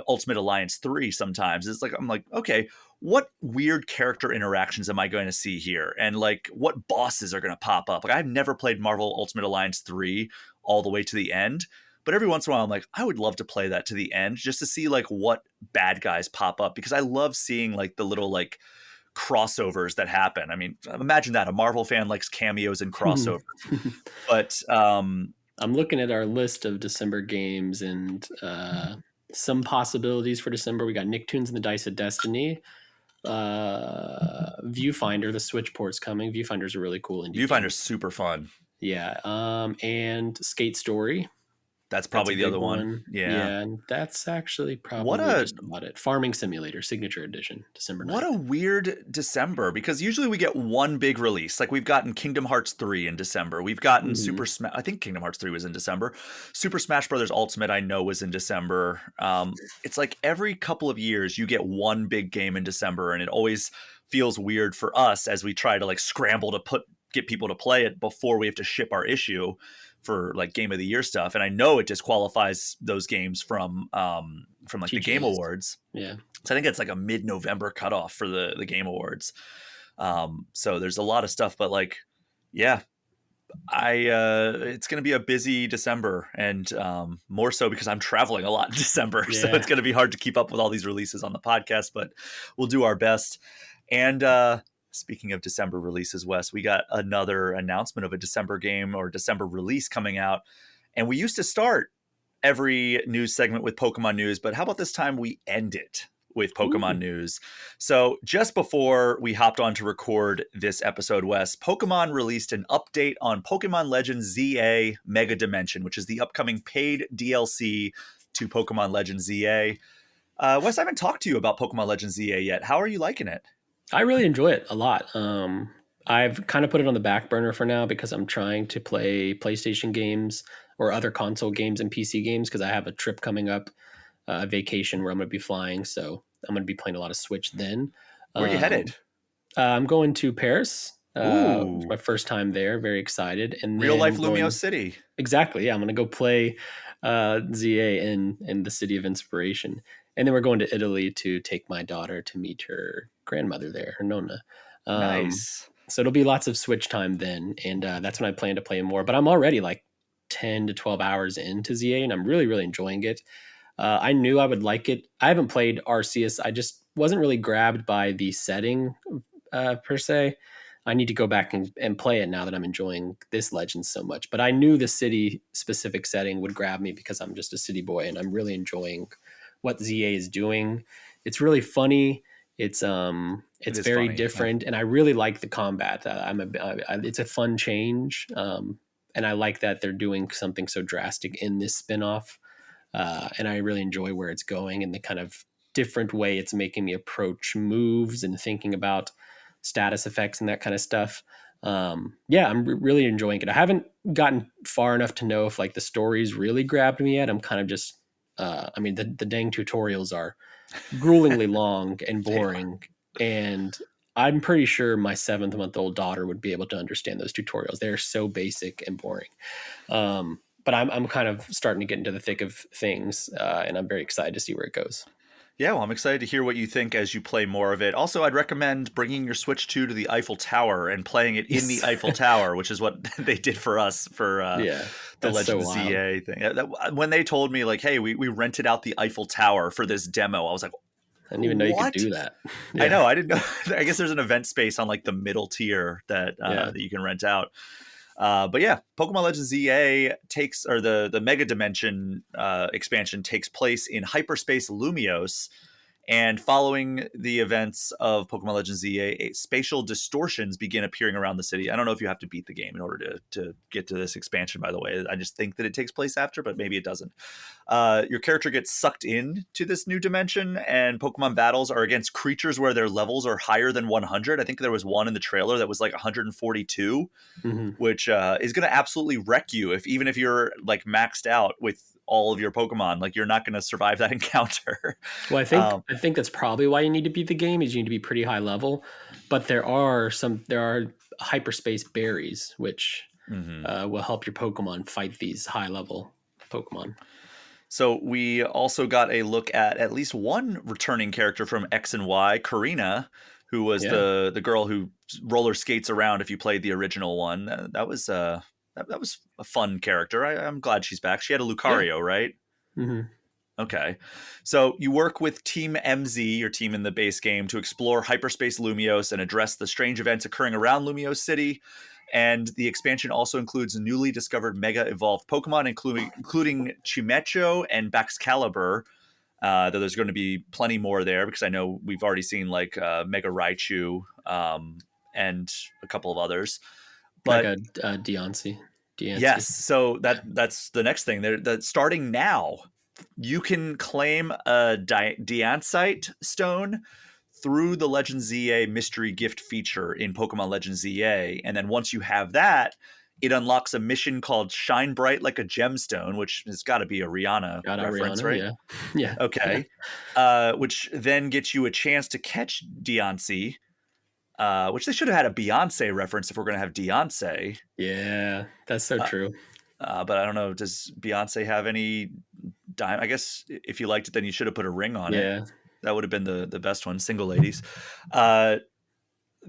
Ultimate Alliance 3 sometimes. It's like I'm like, okay, what weird character interactions am I going to see here? And like what bosses are going to pop up? Like I've never played Marvel Ultimate Alliance 3 all the way to the end, but every once in a while I'm like, I would love to play that to the end just to see like what bad guys pop up, because I love seeing like the little like crossovers that happen. I mean, imagine that a Marvel fan likes cameos and crossovers. But I'm looking at our list of December games and some possibilities for December. We got Nicktoons and the Dice of Destiny, Viewfinder, the Switch port's coming. Viewfinder's a really cool indie Viewfinder's game. super fun. Yeah, and Skate Story. That's probably the other one. Yeah. And that's actually probably just about it. Farming Simulator, Signature Edition, December 9th. What a weird December, because usually we get one big release. Like we've gotten Kingdom Hearts 3 in December. We've gotten Super Smash. I think Kingdom Hearts 3 was in December. Super Smash Brothers Ultimate, I know, was in December. It's like every couple of years you get one big game in December, and it always feels weird for us as we try to like scramble to get people to play it before we have to ship our issue for like Game of the Year stuff. And I know it disqualifies those games from like the Game Awards. Yeah. So I think it's like a mid-November cutoff for the Game Awards. So there's a lot of stuff, but like, yeah, it's going to be a busy December, and more so because I'm traveling a lot in December. Yeah. So it's going to be hard to keep up with all these releases on the podcast, but we'll do our best. And speaking of December releases, Wes, we got another announcement of a December game or December release coming out. And we used to start every news segment with Pokemon news, but how about this time we end it with Pokemon news? So just before we hopped on to record this episode, Wes, Pokemon released an update on Pokemon Legends ZA Mega Dimension, which is the upcoming paid DLC to Pokemon Legends ZA. Wes, I haven't talked to you about Pokemon Legends ZA yet. How are you liking it? I really enjoy it a lot. I've kind of put it on the back burner for now because I'm trying to play PlayStation games or other console games and PC games, because I have a trip coming up, a vacation where I'm going to be flying. So I'm going to be playing a lot of Switch then. Where are you headed? I'm going to Paris. It's my first time there. Very excited. And real life Lumio City. Exactly. Yeah, I'm going to go play ZA in the City of Inspiration. And then we're going to Italy to take my daughter to meet her grandmother there, her Nonna. Nice. So it'll be lots of Switch time then. And that's when I plan to play more. But I'm already like 10 to 12 hours into ZA, and I'm really, really enjoying it. I knew I would like it. I haven't played Arceus. I just wasn't really grabbed by the setting per se. I need to go back and play it now that I'm enjoying this Legend so much. But I knew the city-specific setting would grab me because I'm just a city boy, and I'm really enjoying what ZA is doing. It's really funny, It's is very funny. different, and I really like the combat. It's a fun change, and I like that they're doing something so drastic in this spinoff. And I really enjoy where it's going and the kind of different way it's making me approach moves and thinking about status effects and that kind of stuff. Yeah, I'm really enjoying it. I haven't gotten far enough to know if like the stories really grabbed me yet. I'm kind of just, I mean, the dang tutorials are gruelingly long and They are. boring, and I'm pretty sure my 7-month-old daughter would be able to understand those tutorials. They're so basic and boring. But I'm kind of starting to get into the thick of things, and I'm very excited to see where it goes. Yeah, well, I'm excited to hear what you think as you play more of it. Also, I'd recommend bringing your Switch 2 to the Eiffel Tower and playing it in the Yes. Eiffel Tower, which is what they did for us for Yeah, the that's so Legends wild. ZA thing. When they told me, like, hey, we rented out the Eiffel Tower for this demo, I was like, I didn't even know you could what? do that. I Yeah, know. I didn't know. I guess there's an event space on like the middle tier that yeah, that you can rent out. But yeah, Pokemon Legends ZA takes, or the Mega Dimension expansion takes place in hyperspace Lumiose. And following the events of Pokemon Legends ZA, spatial distortions begin appearing around the city. I don't know if you have to beat the game in order to get to this expansion, by the way. I just think that it takes place after, but maybe it doesn't. Your character gets sucked in to this new dimension, and Pokemon battles are against creatures where their levels are higher than 100. I think there was one in the trailer that was like 142, hmm which is going to absolutely wreck you even if you're like maxed out with all of your Pokemon. Like, you're not going to survive that encounter. Well, um, I think that's probably why you need to beat the game is you need to be pretty high level, but there are hyperspace berries which mhm. will help your Pokemon fight these high level Pokemon. So we also got a look at least one returning character from X and Y, Karina, who was Yeah, the girl who roller skates around if you played the original one. That was a fun character. I'm glad she's back. She had a yeah. Lucario, right? hmm Okay. So you work with Team MZ, your team in the base game, to explore hyperspace Lumiose and address the strange events occurring around Lumiose City. And the expansion also includes newly discovered mega evolved Pokemon, including Chimecho and Baxcalibur. Though there's going to be plenty more there because I know we've already seen like Mega Raichu and a couple of others. But Mega Deontay. yes, Deontay. so that's the next thing. That starting now, you can claim a Deancite stone through the Legends ZA mystery gift feature in Pokemon Legends ZA, and then once you have that, it unlocks a mission called Shine Bright Like a Gemstone, which has got to be a Rihanna Shout out reference, Rihanna. right? Yeah, yeah, yeah, Okay, which then gets you a chance to catch Deontay, which they should have had a Beyonce reference if we're going to have Beyonce. yeah. That's so Uh, true. but I don't know. Does Beyonce have any dime? I guess if you liked it, then you should have put a ring on it. Yeah, That would have been the best one. Single ladies. Uh,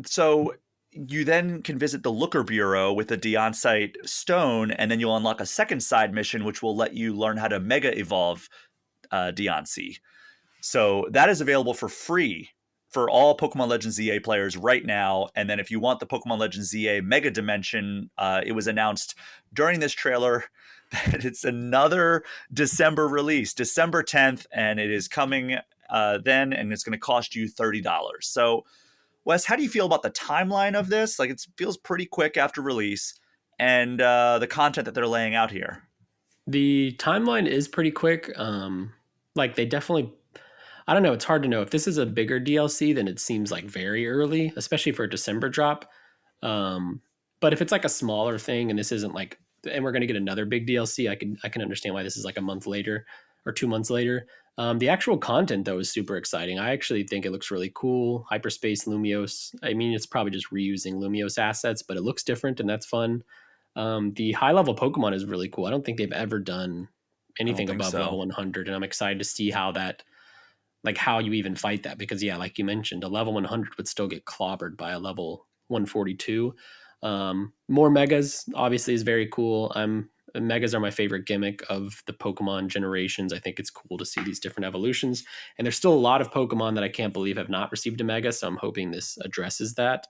so you then can visit the Looker Bureau with a Deoncite stone, and then you'll unlock a second side mission, which will let you learn how to mega evolve Deoncé. So that is available for free for all Pokemon Legends ZA players right now. And then if you want the Pokemon Legends ZA Mega Dimension, it was announced during this trailer that it's another December release, December 10th, and it is coming then, and it's going to cost you $30. So, Wes, how do you feel about the timeline of this? Like, it feels pretty quick after release, and the content that they're laying out here. the timeline is pretty quick. Like they definitely. I don't know. It's hard to know if this is a bigger DLC. Then it seems like very early, especially for a December drop. Um, but if it's like a smaller thing, and this isn't like, and we're going to get another big DLC, I can understand why this is like a month later or 2 months later. The actual content though is super exciting. I actually think it looks really cool. Hyperspace Lumiose. I mean, it's probably just reusing Lumiose assets, but it looks different and that's fun. The high level Pokemon is really cool. I don't think they've ever done I don't anything think above level so. 100, and I'm excited to see how that, like how you even fight that, because yeah, like you mentioned, a level 100 would still get clobbered by a level 142. More megas obviously is very cool. Megas are my favorite gimmick of the Pokemon generations. I think it's cool to see these different evolutions, and there's still a lot of Pokemon that I can't believe have not received a mega, so I'm hoping this addresses that.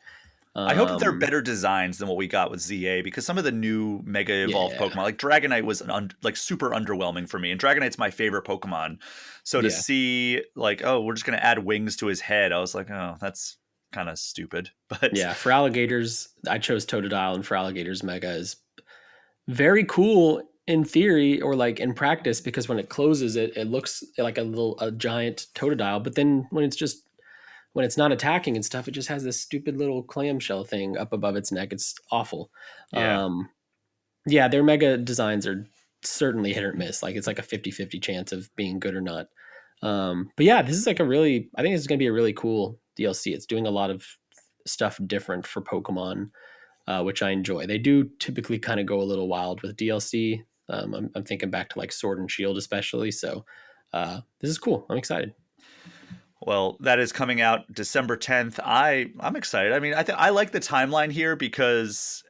I hope that they're better designs than what we got with ZA, because some of the new Mega Evolved Yeah, Pokemon, like Dragonite, was like super underwhelming for me, and Dragonite's my favorite Pokemon. So to yeah, see like, oh, we're just gonna add wings to his head, I was like, oh, that's kind of stupid. But yeah. For alligators, I chose Totodile, and for alligators, Mega is very cool in theory or like in practice, because when it closes, it looks like a giant Totodile. But then when it's not attacking and stuff, it just has this stupid little clamshell thing up above its neck. It's awful. yeah. Um, yeah, their Mega designs are certainly hit or miss. Like it's like a 50-50 chance of being good or not. But yeah, this is like I think this is going to be a really cool DLC. It's doing a lot of stuff different for Pokemon, which I enjoy. They do typically kind of go a little wild with DLC. I'm thinking back to like Sword and Shield, especially. So this is cool. I'm excited. Well, that is coming out December 10th. I'm excited. I mean, I like the timeline here because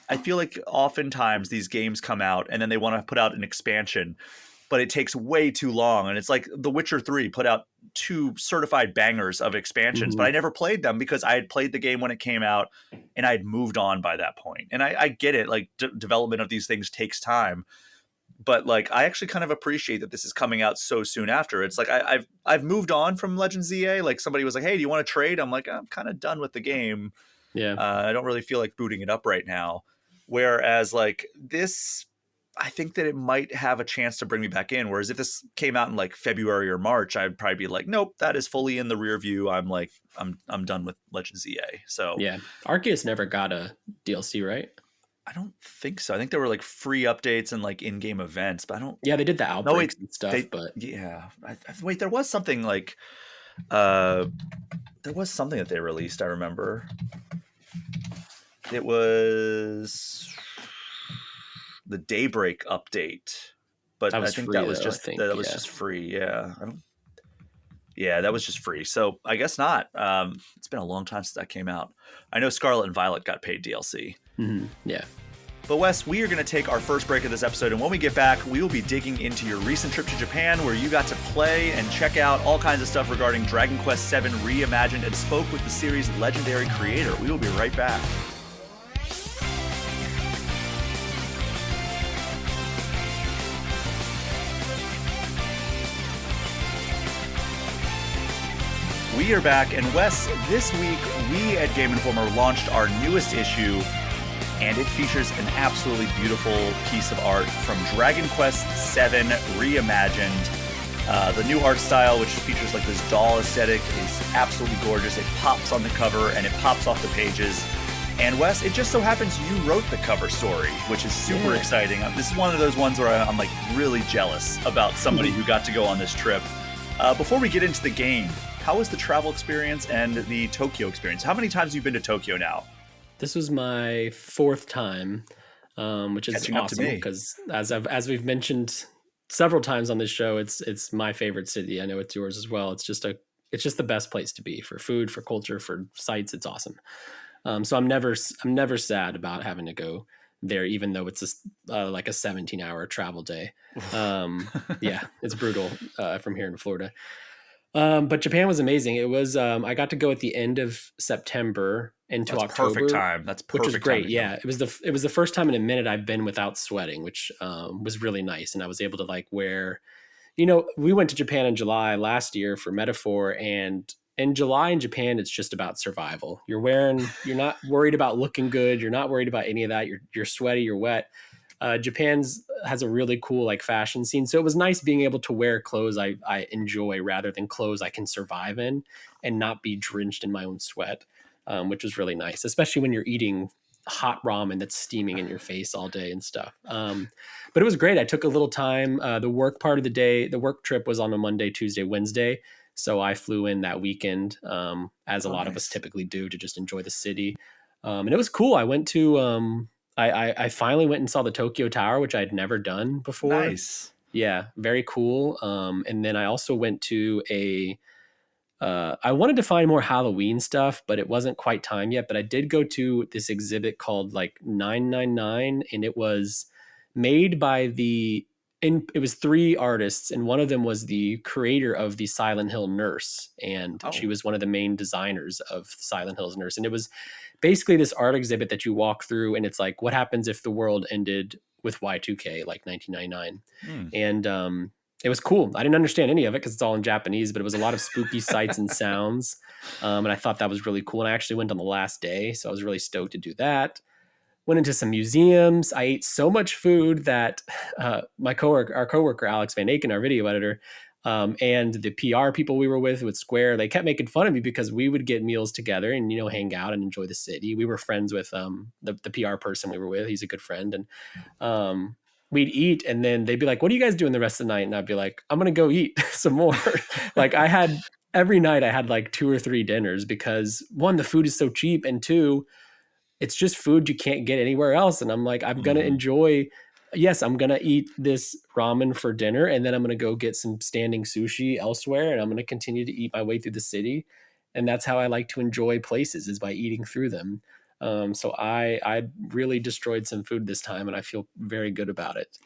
I feel like oftentimes these games come out and then they want to put out an expansion, but it takes way too long. And it's like The Witcher 3 put out 2 certified bangers of expansions, but I never played them because I had played the game when it came out and I had moved on by that point. And I get it, like development of these things takes time. But like, I actually kind of appreciate that this is coming out so soon after. It's like I've moved on from Legends ZA. Like somebody was like, "Hey, do you want to trade?" I'm like, I'm kind of done with the game. Yeah. I don't really feel like booting it up right now. Whereas like this, I think that it might have a chance to bring me back in. Whereas if this came out in like February or March, I'd probably be like, nope, that is fully in the rear view. I'm done with Legends ZA. So Yeah. Arceus never got a DLC, right? I don't think so. I think there were like free updates and like in-game events, but I don't. Yeah, they did the No, outbreaks wait, and stuff, they but yeah. Wait, there was something like uh, there was something that they released. I remember it was the Daybreak update, but that I was think free that was though, I just think. that was Yeah. just free. Yeah, I don't. Yeah, that was just free. So I guess not. It's been a long time since that came out. I know Scarlet and Violet got paid DLC. Yeah. But Wes, we are going to take our first break of this episode, and when we get back, we will be digging into your recent trip to Japan, where you got to play and check out all kinds of stuff regarding Dragon Quest VII Reimagined and spoke with the series' legendary creator. We will be right back. We are back, and Wes, this week we at Game Informer launched our newest issue, and it features an absolutely beautiful piece of art from Dragon Quest VII Reimagined. The new art style, which features like this doll aesthetic, is absolutely gorgeous. It pops on the cover and it pops off the pages. And Wes, it just so happens you wrote the cover story, which is super exciting. This is one of those ones where I'm like really jealous about somebody who got to go on this trip. Before we get into the game, how was the travel experience and the Tokyo experience? How many times have you been to Tokyo now? This was my 4th time, which is Catching up to awesome me. because as we've mentioned several times on this show, it's my favorite city. I know it's yours as well. It's just the best place to be for food, for culture, for sights. It's awesome. So I'm never sad about having to go there, even though it's like a 17-hour travel day. Yeah, it's brutal from here in Florida. But Japan was amazing. It was I got to go at the end of September into That's October. perfect time. That's perfect, which was great. time Yeah, it was the first time in a minute I've been without sweating, which was really nice, and I was able to like wear. We went to Japan in July last year for Metaphor, and in July in Japan, it's just about survival. You're not worried about looking good. You're not worried about any of that. You're sweaty. You're wet. Japan's has a really cool like fashion scene, so it was nice being able to wear clothes I enjoy rather than clothes I can survive in and not be drenched in my own sweat, which was really nice, especially when you're eating hot ramen that's steaming in your face all day and stuff. But it was great. I took a little time. The work part of the day, the work trip was on a Monday, Tuesday, Wednesday. So I flew in that weekend, as a lot of us typically do, to just enjoy the city. And it was cool. I went to, I finally went and saw the Tokyo Tower, which I'd never done before. Nice. Yeah, very cool. And then I also went to I wanted to find more Halloween stuff, but it wasn't quite time yet. But I did go to this exhibit called like 999, and it was made by it was 3 artists, and one of them was the creator of the Silent Hill Nurse, and she was one of the main designers of Silent Hill's Nurse. And it was basically this art exhibit that you walk through, and it's like, what happens if the world ended with Y2K, like 1999? Hmm. And it was cool. I didn't understand any of it because it's all in Japanese, but it was a lot of spooky sights and sounds. And I thought that was really cool. And I actually went on the last day, so I was really stoked to do that. Went into some museums. I ate so much food that our coworker Alex Van Aken, our video editor, and the PR people we were with Square, they kept making fun of me because we would get meals together and hang out and enjoy the city. We were friends with the PR person we were with. He's a good friend, and we'd eat, and then they'd be like, "What are you guys doing the rest of the night?" And I'd be like, "I'm gonna go eat some more." Like every night I had like 2 or 3 dinners because one, the food is so cheap, and two, it's just food you can't get anywhere else. And I'm like, I'm going to enjoy, yes, I'm going to eat this ramen for dinner. And then I'm going to go get some standing sushi elsewhere. And I'm going to continue to eat my way through the city. And that's how I like to enjoy places, is by eating through them. So I really destroyed some food this time, and I feel very good about it.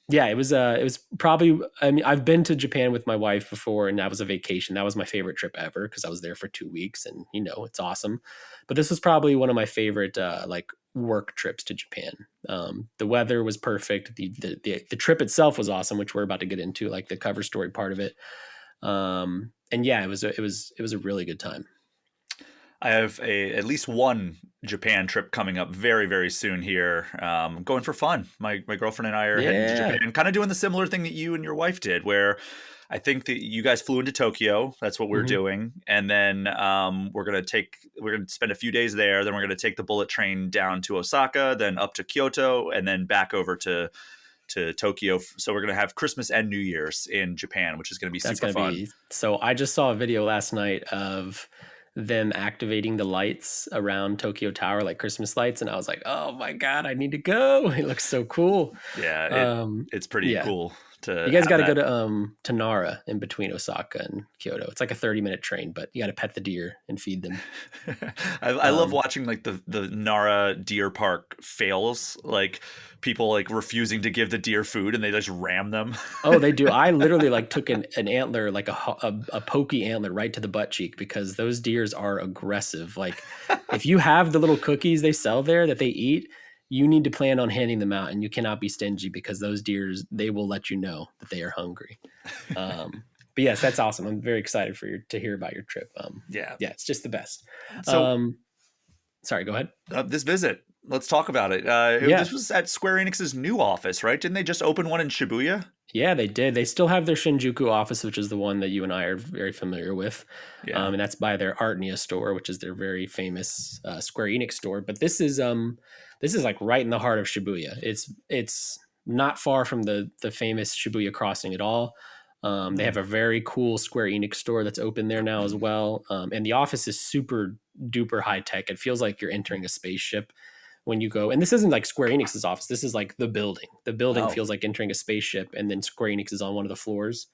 Yeah, it was probably, I mean, I've been to Japan with my wife before, and that was a vacation. That was my favorite trip ever because I was there for 2 weeks, and it's awesome. But this was probably one of my favorite like work trips to Japan. The weather was perfect. The trip itself was awesome, which we're about to get into, like the cover story part of it. And yeah, it was a really good time. I have at least one Japan trip coming up very, very soon here. I'm going for fun. My girlfriend and I are heading to Japan, kind of doing the similar thing that you and your wife did, where I think that you guys flew into Tokyo. That's what we're doing. And then we're going to spend a few days there. Then we're going to take the bullet train down to Osaka, then up to Kyoto, and then back over to Tokyo. So we're going to have Christmas and New Year's in Japan, which is going to be super fun. So I just saw a video last night of them activating the lights around Tokyo Tower, like Christmas lights, and I was like, oh my god, I need to go. It looks so cool. Yeah, it's pretty cool. You guys got to go to Nara in between Osaka and Kyoto. It's like a 30-minute train, but you got to pet the deer and feed them. I love watching like the Nara deer park fails, like people like refusing to give the deer food and they just ram them. Oh, they do. I literally like took an antler, like a pokey antler, right to the butt cheek, because those deers are aggressive. Like if you have the little cookies they sell there that they eat, you need to plan on handing them out, and you cannot be stingy because those deers, they will let you know that they are hungry. But yes, that's awesome. I'm very excited to hear about your trip. Yeah, it's just the best. So, sorry, go ahead. This visit, let's talk about it. This was at Square Enix's new office, right? Didn't they just open one in Shibuya? Yeah, they did. They still have their Shinjuku office, which is the one that you and I are very familiar with. Yeah. And that's by their Artnia store, which is their very famous Square Enix store. But this is like right in the heart of Shibuya. It's not far from the famous Shibuya crossing at all. They have a very cool Square Enix store that's open there now as well. And the office is super duper high tech. It feels like you're entering a spaceship when you go. And this isn't like Square Enix's office. This is like the building. The building feels like entering a spaceship, and then Square Enix is on one of the floors.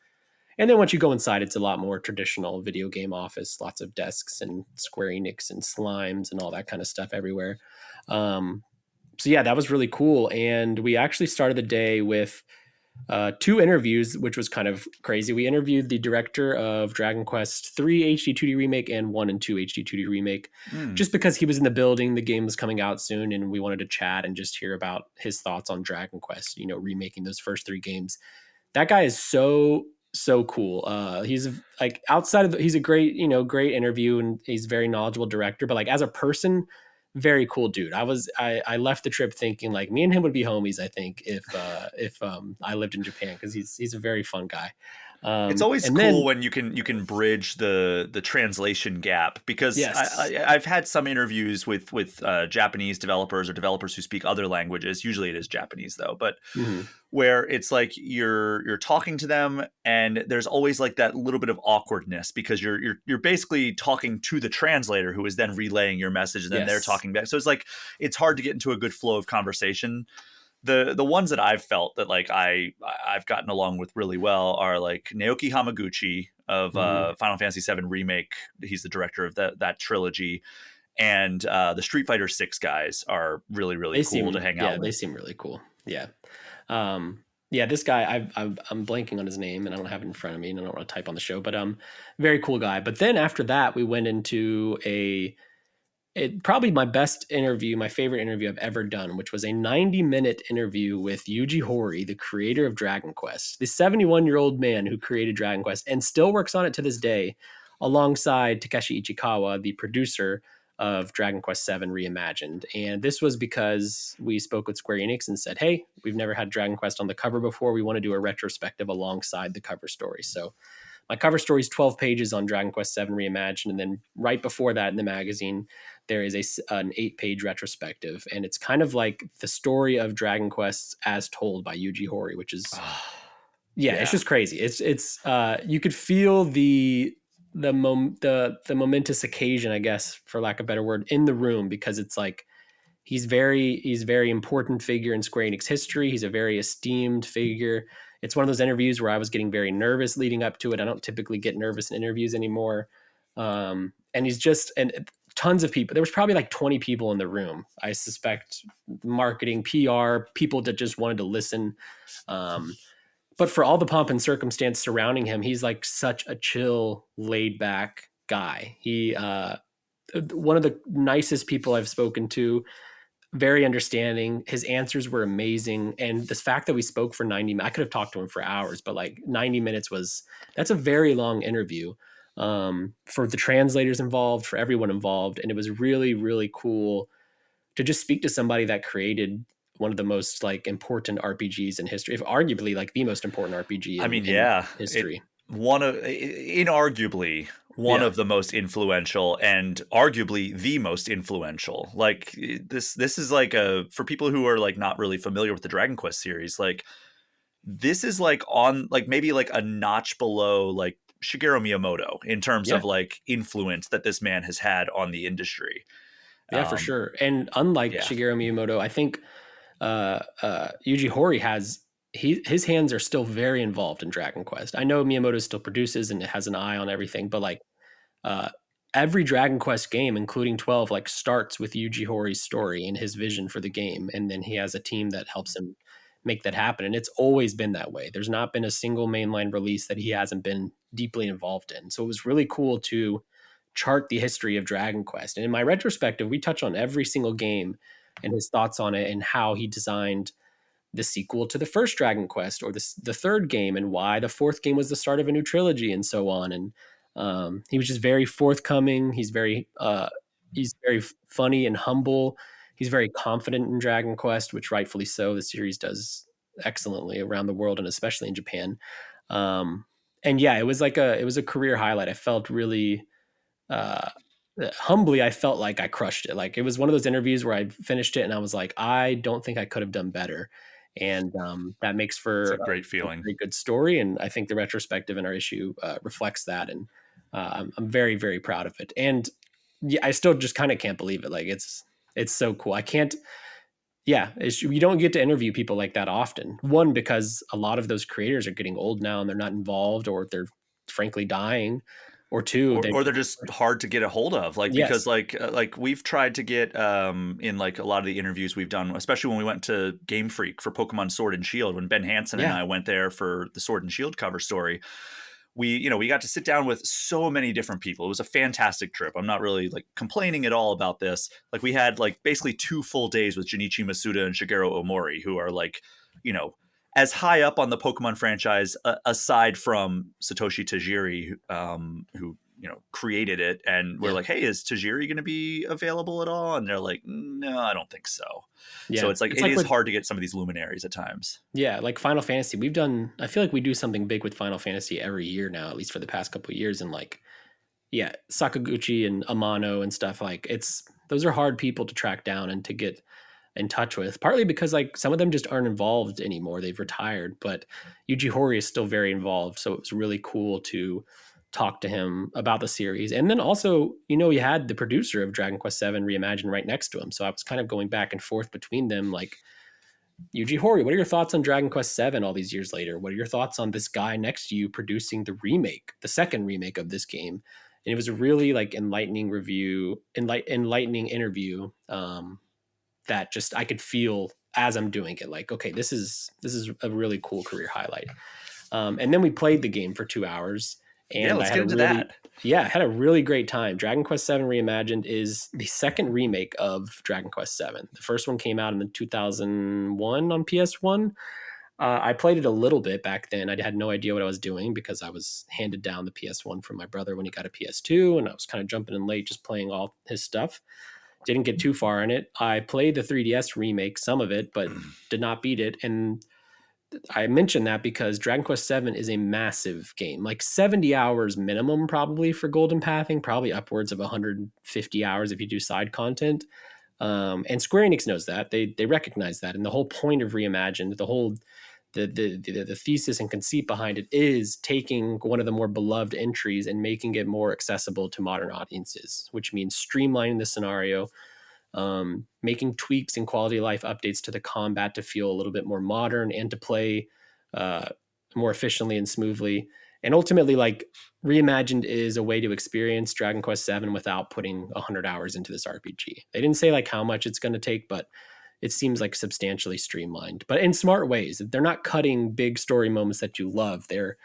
And then once you go inside, it's a lot more traditional video game office, lots of desks and Square Enix and slimes and all that kind of stuff everywhere. So yeah, that was really cool. And we actually started the day with 2 interviews, which was kind of crazy. We interviewed the director of Dragon Quest 3 HD 2D Remake and 1 and 2 HD 2D Remake, just because he was in the building. The game was coming out soon, and we wanted to chat and just hear about his thoughts on Dragon Quest, remaking those first 3 games. That guy is so cool. He's like he's a great, great interview, and he's a very knowledgeable director, but like as a person, very cool dude. I left the trip thinking like me and him would be homies, I think, if I lived in Japan, because he's a very fun guy. It's always cool when you can bridge the translation gap, because I've had some interviews with Japanese developers or developers who speak other languages. Usually it is Japanese though, but where it's like you're talking to them and there's always like that little bit of awkwardness because you're basically talking to the translator who is then relaying your message, and then they're talking back. So it's like it's hard to get into a good flow of conversation. The ones that I've felt that like I've gotten along with really well are like Naoki Hamaguchi of Final Fantasy VII Remake. He's the director of that trilogy, and the Street Fighter 6 guys are really cool to hang out with. Yeah, they seem really cool. Yeah. This guy, I'm blanking on his name, and I don't have it in front of me, and I don't want to type on the show, but very cool guy. But then after that, we went into probably my best interview, my favorite interview I've ever done, which was a 90-minute interview with Yuji Horii, the creator of Dragon Quest, the 71-year-old man who created Dragon Quest and still works on it to this day, alongside Takeshi Ichikawa, the producer of Dragon Quest VII Reimagined. And this was because we spoke with Square Enix and said, hey, we've never had Dragon Quest on the cover before. We want to do a retrospective alongside the cover story. So my cover story is 12 pages on Dragon Quest VII Reimagined. And then right before that in the magazine, there is an 8-page retrospective. And it's kind of like the story of Dragon Quest as told by Yuji Horii, which is, it's just crazy. It's you could feel the momentous occasion, I guess, for lack of a better word, in the room, because it's like he's a very important figure in Square Enix history. He's a very esteemed figure. It's one of those interviews where I was getting very nervous leading up to it. I don't typically get nervous in interviews anymore. And he's just, and tons of people. There was probably like 20 people in the room. I suspect marketing, PR, people that just wanted to listen. But for all the pomp and circumstance surrounding him, he's like such a chill, laid back guy. He, one of the nicest people I've spoken to, very understanding. His answers were amazing. And this fact that we spoke for 90 minutes, I could have talked to him for hours, but like 90 minutes that's a very long interview for the translators involved, for everyone involved. And it was really, really cool to just speak to somebody that created one of the most like important RPGs in history, if arguably like the most important RPG in history. Inarguably one of the most influential and arguably the most influential. Like this is like for people who are like not really familiar with the Dragon Quest series, like this is like on like maybe like a notch below like Shigeru Miyamoto in terms of like influence that this man has had on the industry. Yeah, for sure. And unlike Shigeru Miyamoto, I think Yuji Horii his hands are still very involved in Dragon Quest. I know Miyamoto still produces and has an eye on everything, but like every Dragon Quest game, including 12, like starts with Yuji Horii's story and his vision for the game, and then he has a team that helps him make that happen. And it's always been that way. There's not been a single mainline release that he hasn't been deeply involved in. So it was really cool to chart the history of Dragon Quest. And in my retrospective, we touch on every single game and his thoughts on it and how he designed the sequel to the first Dragon Quest or the third game and why the fourth game was the start of a new trilogy and so on. And he was just very forthcoming. He's very funny and humble. He's very confident in Dragon Quest, which rightfully so. The series does excellently around the world and especially in Japan. And yeah, it was a career highlight. I felt really humbly, I felt like I crushed it. Like it was one of those interviews where I finished it and I was like, I don't think I could have done better. And that makes for a great feeling, a very good story. And I think the retrospective in our issue reflects that. And I'm very, very proud of it. And I still just kind of can't believe it. Like it's so cool. I can't. Yeah, you don't get to interview people like that often. One, because a lot of those creators are getting old now and they're not involved, or they're frankly dying. Or two, or they're just hard to get a hold of, like because like we've tried to get in like a lot of the interviews we've done, especially when we went to Game Freak for Pokemon Sword and Shield, when Ben Hansen and I went there for the Sword and Shield cover story. We got to sit down with so many different people. It was a fantastic trip. I'm not really like complaining at all about this. Like we had like basically 2 full days with Junichi Masuda and Shigeru Omori, who are like, as high up on the Pokemon franchise, aside from Satoshi Tajiri, who created it. And we're like, hey, is Tajiri going to be available at all? And they're like, no, I don't think so. Yeah. So it's like it is hard to get some of these luminaries at times. Yeah, like Final Fantasy, I feel like we do something big with Final Fantasy every year now, at least for the past couple of years. And like, Sakaguchi and Amano and stuff, like those are hard people to track down and to get in touch with, partly because like some of them just aren't involved anymore. They've retired, but Yuji Horii is still very involved. So it was really cool to talk to him about the series. And then also, he had the producer of Dragon Quest VII Reimagined right next to him. So I was kind of going back and forth between them, like, Yuji Horii, what are your thoughts on Dragon Quest VII all these years later? What are your thoughts on this guy next to you producing the second remake of this game? And it was a really like enlightening interview that just I could feel as I'm doing it, like, okay, this is a really cool career highlight. And then we played the game for 2 hours. And let's get into that. Yeah, had a really great time. Dragon Quest VII Reimagined is the second remake of Dragon Quest VII. The first one came out in 2001 on PS1. I played it a little bit back then. I had no idea what I was doing because I was handed down the PS1 from my brother when he got a PS2, and I was kind of jumping in late, just playing all his stuff. Didn't get too far in it. I played the 3DS remake, some of it, but did not beat it. And I mentioned that because Dragon Quest VII is a massive game, like 70 hours minimum probably for golden pathing, probably upwards of 150 hours if you do side content. And Square Enix knows that. They recognize that. And the whole point of Reimagined, the thesis and conceit behind it is taking one of the more beloved entries and making it more accessible to modern audiences, which means streamlining the scenario, making tweaks and quality of life updates to the combat to feel a little bit more modern and to play more efficiently and smoothly. And ultimately, like, Reimagined is a way to experience Dragon Quest VII without putting 100 hours into this RPG. They didn't say like how much it's going to take, but it seems like substantially streamlined, but in smart ways. They're not cutting big story moments that you love. They're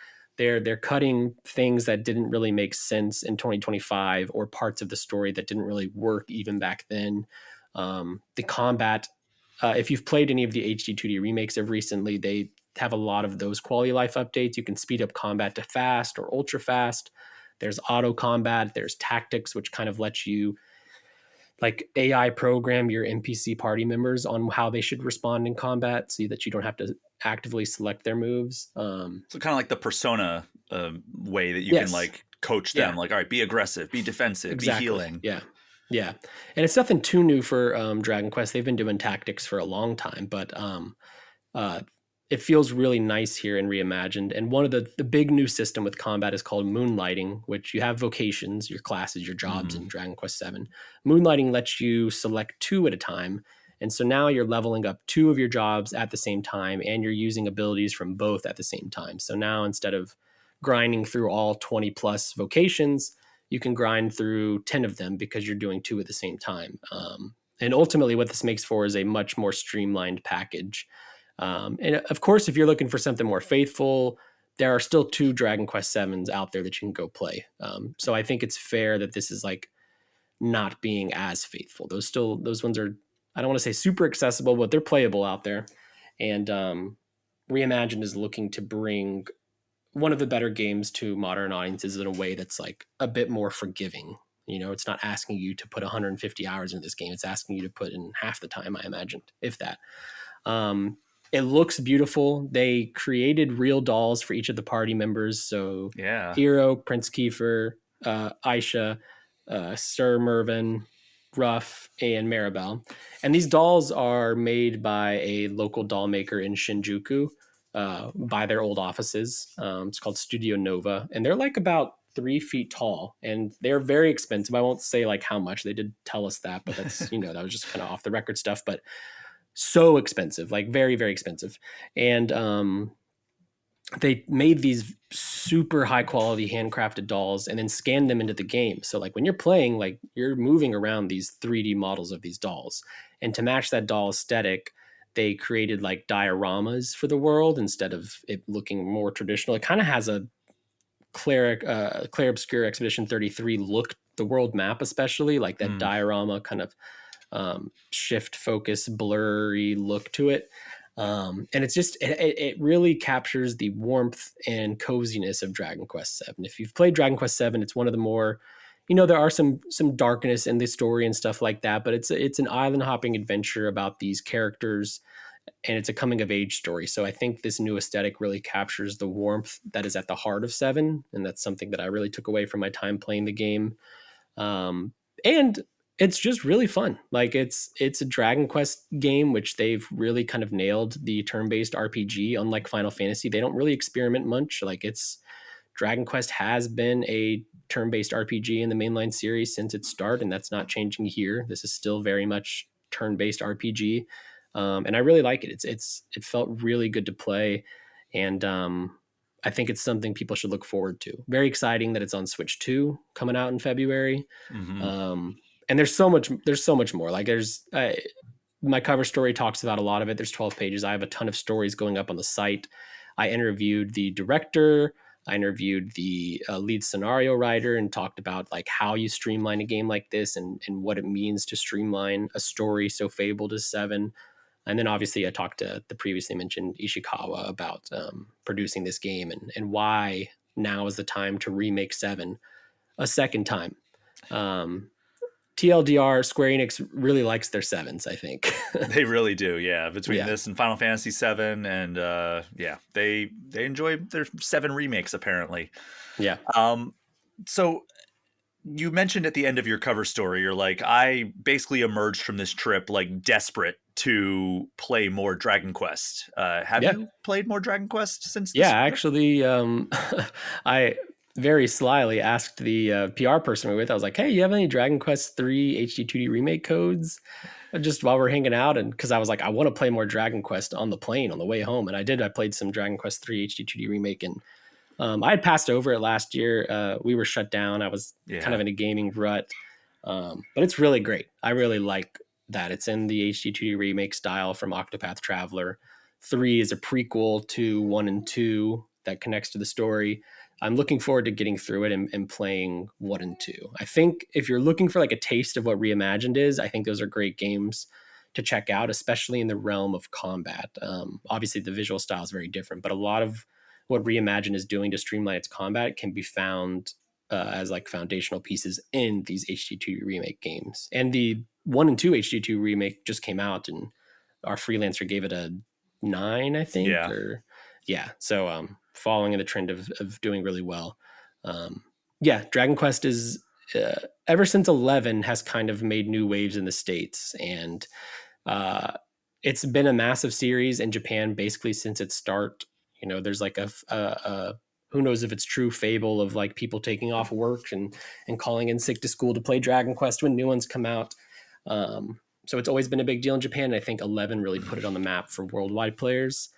cutting things that didn't really make sense in 2025 or parts of the story that didn't really work even back then. The combat, if you've played any of the HD 2D remakes of recently, they have a lot of those quality of life updates. You can speed up combat to fast or ultra fast. There's auto combat. There's tactics, which kind of lets you like AI program your NPC party members on how they should respond in combat so that you don't have to actively select their moves. So kind of like the Persona way that you Yes. can like coach them, Yeah. like, all right, be aggressive, be defensive, Exactly. be healing. Yeah. Yeah. And it's nothing too new for Dragon Quest. They've been doing tactics for a long time, but it feels really nice here in Reimagined. And one of the big new system with combat is called Moonlighting, which you have vocations, your classes, your jobs in Dragon Quest VII. Moonlighting lets you select 2 at a time. And so now you're leveling up 2 of your jobs at the same time, and you're using abilities from both at the same time. So now instead of grinding through all 20 plus vocations, you can grind through 10 of them because you're doing 2 at the same time. And ultimately what this makes for is a much more streamlined package. And of course, if you're looking for something more faithful, there are still 2 Dragon Quest VIIs out there that you can go play. So I think it's fair that this is like not being as faithful. Those ones are, I don't want to say super accessible, but they're playable out there. And Reimagined is looking to bring one of the better games to modern audiences in a way that's like a bit more forgiving. You know, it's not asking you to put 150 hours into this game. It's asking you to put in half the time, I imagined, if that. It looks beautiful. They created real dolls for each of the party members. So Yeah. Hero, Prince Kiefer, Aisha, Sir Mervyn, Ruff, and Maribel. And these dolls are made by a local doll maker in Shinjuku, by their old offices. It's called Studio Nova. And they're like about 3 feet tall, and they're very expensive. I won't say like how much. They did tell us that, but that's, you know, that was just kind of off the record stuff. But so expensive, like very, very expensive. And they made these super high quality handcrafted dolls and then scanned them into the game. So like when you're playing, like you're moving around these 3D models of these dolls. And to match that doll aesthetic, they created like dioramas for the world instead of it looking more traditional. It kind of has a Claire Obscure Expedition 33 look, the world map especially, like that diorama kind of shift focus blurry look to it, and it's just it really captures the warmth and coziness of Dragon Quest VII. If you've played Dragon Quest VII, it's one of the more, you know, there are some darkness in the story and stuff like that, but it's an island hopping adventure about these characters, and it's a coming of age story. So I think this new aesthetic really captures the warmth that is at the heart of VII, and that's something that I really took away from my time playing the game. And it's just really fun. Like it's a Dragon Quest game, which they've really kind of nailed the turn-based RPG. Unlike Final Fantasy, they don't really experiment much. Like Dragon Quest has been a turn-based RPG in the mainline series since its start, and that's not changing here. This is still very much turn-based RPG, and I really like it. It felt really good to play, and I think it's something people should look forward to. Very exciting that it's on Switch 2 coming out in February. And there's so much more. Like my cover story talks about a lot of it. There's 12 pages. I have a ton of stories going up on the site. I interviewed the director, I interviewed the lead scenario writer and talked about like how you streamline a game like this and what it means to streamline a story so fabled as Seven. And then obviously I talked to the previously mentioned Ishikawa about producing this game and why now is the time to remake Seven a second time. TLDR, Square Enix really likes their sevens, I think. They really do, yeah. Between Yeah. this and Final Fantasy VII, and they enjoy their 7 remakes apparently. Yeah. So you mentioned at the end of your cover story, you're like, I basically emerged from this trip like desperate to play more Dragon Quest. Have Yeah. you played more Dragon Quest since this Yeah, trip? actually, I very slyly asked the PR person we were with, I was like, hey, you have any Dragon Quest 3 HD2D remake codes? Just while we're hanging out, and because I was like, I want to play more Dragon Quest on the plane on the way home, and I did. I played some Dragon Quest 3 HD2D remake, and I had passed over it last year. We were shut down. I was kind of in a gaming rut, but it's really great. I really like that. It's in the HD2D remake style from Octopath Traveler. 3 is a prequel to 1 and 2 that connects to the story. I'm looking forward to getting through it and playing 1 and 2. I think if you're looking for like a taste of what Reimagined is, I think those are great games to check out, especially in the realm of combat. Obviously, the visual style is very different, but a lot of what Reimagined is doing to streamline its combat can be found as like foundational pieces in these HD2 remake games. And the 1 and 2 HD2 remake just came out, and our freelancer gave it a 9, I think. So following in the trend of doing really well. Dragon Quest is ever since 11 has kind of made new waves in the States, and it's been a massive series in Japan basically since its start. You know, there's like a who knows if it's true fable of like people taking off work and calling in sick to school to play Dragon Quest when new ones come out. So it's always been a big deal in Japan. And I think 11 really put it on the map for worldwide players.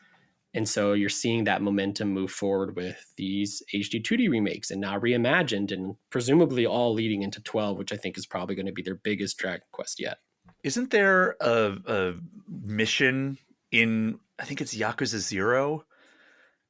And so you're seeing that momentum move forward with these HD 2D remakes and now Reimagined, and presumably all leading into 12, which I think is probably going to be their biggest Dragon Quest yet. Isn't there a mission in, I think it's Yakuza 0?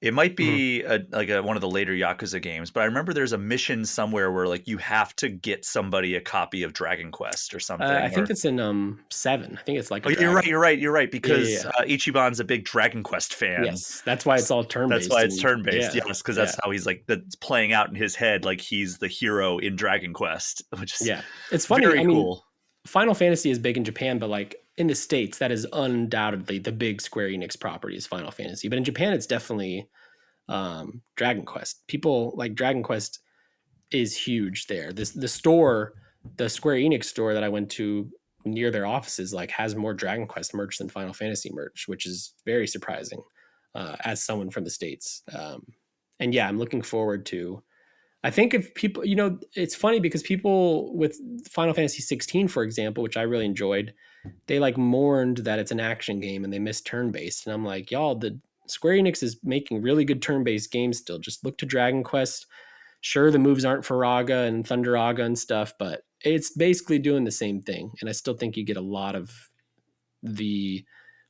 It might be one of the later Yakuza games, but I remember there's a mission somewhere where like you have to get somebody a copy of Dragon Quest or something. I think it's in 7. I think it's like you're right. Because Ichiban's a big Dragon Quest fan. Yes, that's why it's all turn-based. That's why it's turn-based, yes, because that's how he's like, that's playing out in his head like he's the hero in Dragon Quest, which is it's funny. Very cool. Final Fantasy is big in Japan, but like in the States, that is undoubtedly the big Square Enix property is Final Fantasy. But in Japan, it's definitely Dragon Quest. People like Dragon Quest is huge there. The store, the Square Enix store that I went to near their offices, like has more Dragon Quest merch than Final Fantasy merch, which is very surprising as someone from the States. And I'm looking forward to. I think if people, it's funny because people with Final Fantasy 16, for example, which I really enjoyed, they like mourned that it's an action game and they missed turn-based. And I'm like, y'all, the Square Enix is making really good turn-based games still. Just look to Dragon Quest. Sure, the moves aren't for Raga and Thunder Raga and stuff, but it's basically doing the same thing. And I still think you get a lot of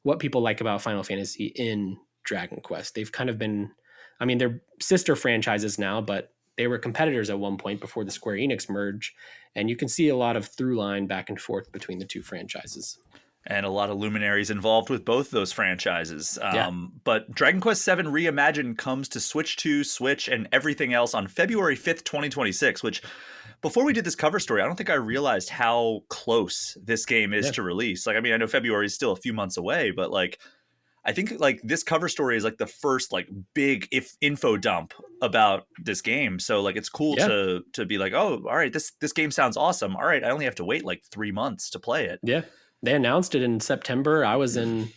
what people like about Final Fantasy in Dragon Quest. They've kind of been, they're sister franchises now, but they were competitors at one point before the Square Enix merge, and you can see a lot of through line back and forth between the two franchises. And a lot of luminaries involved with both those franchises. But Dragon Quest VII Reimagined comes to Switch 2, Switch, and everything else on February 5th, 2026, which before we did this cover story, I don't think I realized how close this game is to release. Like, I know February is still a few months away, but like, I think like this cover story is like the first like big info dump about this game. So like it's cool to be like, oh, all right, this game sounds awesome. All right, I only have to wait like 3 months to play it. Yeah. They announced it in September. I was in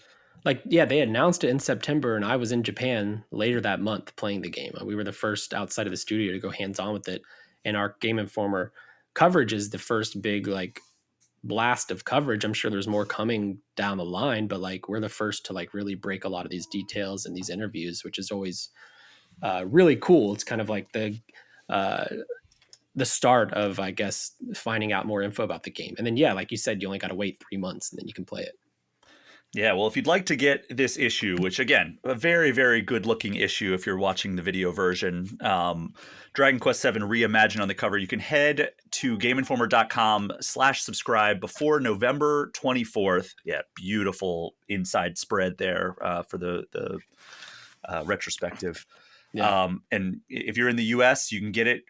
they announced it in September and I was in Japan later that month playing the game. We were the first outside of the studio to go hands-on with it. And our Game Informer coverage is the first big like blast of coverage. I'm sure there's more coming down the line, but like we're the first to like really break a lot of these details in these interviews, which is always really cool. It's kind of like the start of, I guess, finding out more info about the game. And then, like you said, you only got to wait 3 months and then you can play it. Yeah, well, if you'd like to get this issue, which again, a very, very good looking issue if you're watching the video version, Dragon Quest VII Reimagined on the cover, you can head to GameInformer.com/subscribe before November 24th. Yeah, beautiful inside spread there for the retrospective. Yeah. And if you're in the US, you can get it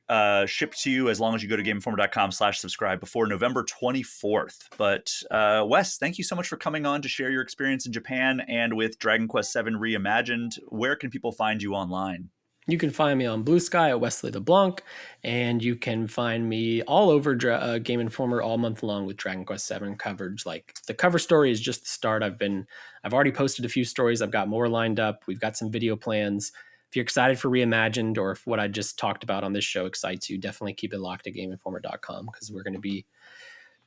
shipped to you as long as you go to GameInformer.com/subscribe before November 24th. But Wes, thank you so much for coming on to share your experience in Japan and with Dragon Quest VII Reimagined. Where can people find you online? You can find me on Blue Sky at Wesley LeBlanc, and you can find me all over Game Informer all month long with Dragon Quest VII coverage. Like, the cover story is just the start. I've already posted a few stories. I've got more lined up. We've got some video plans. If you're excited for Reimagined, or if what I just talked about on this show excites you, definitely keep it locked at GameInformer.com, because we're going to be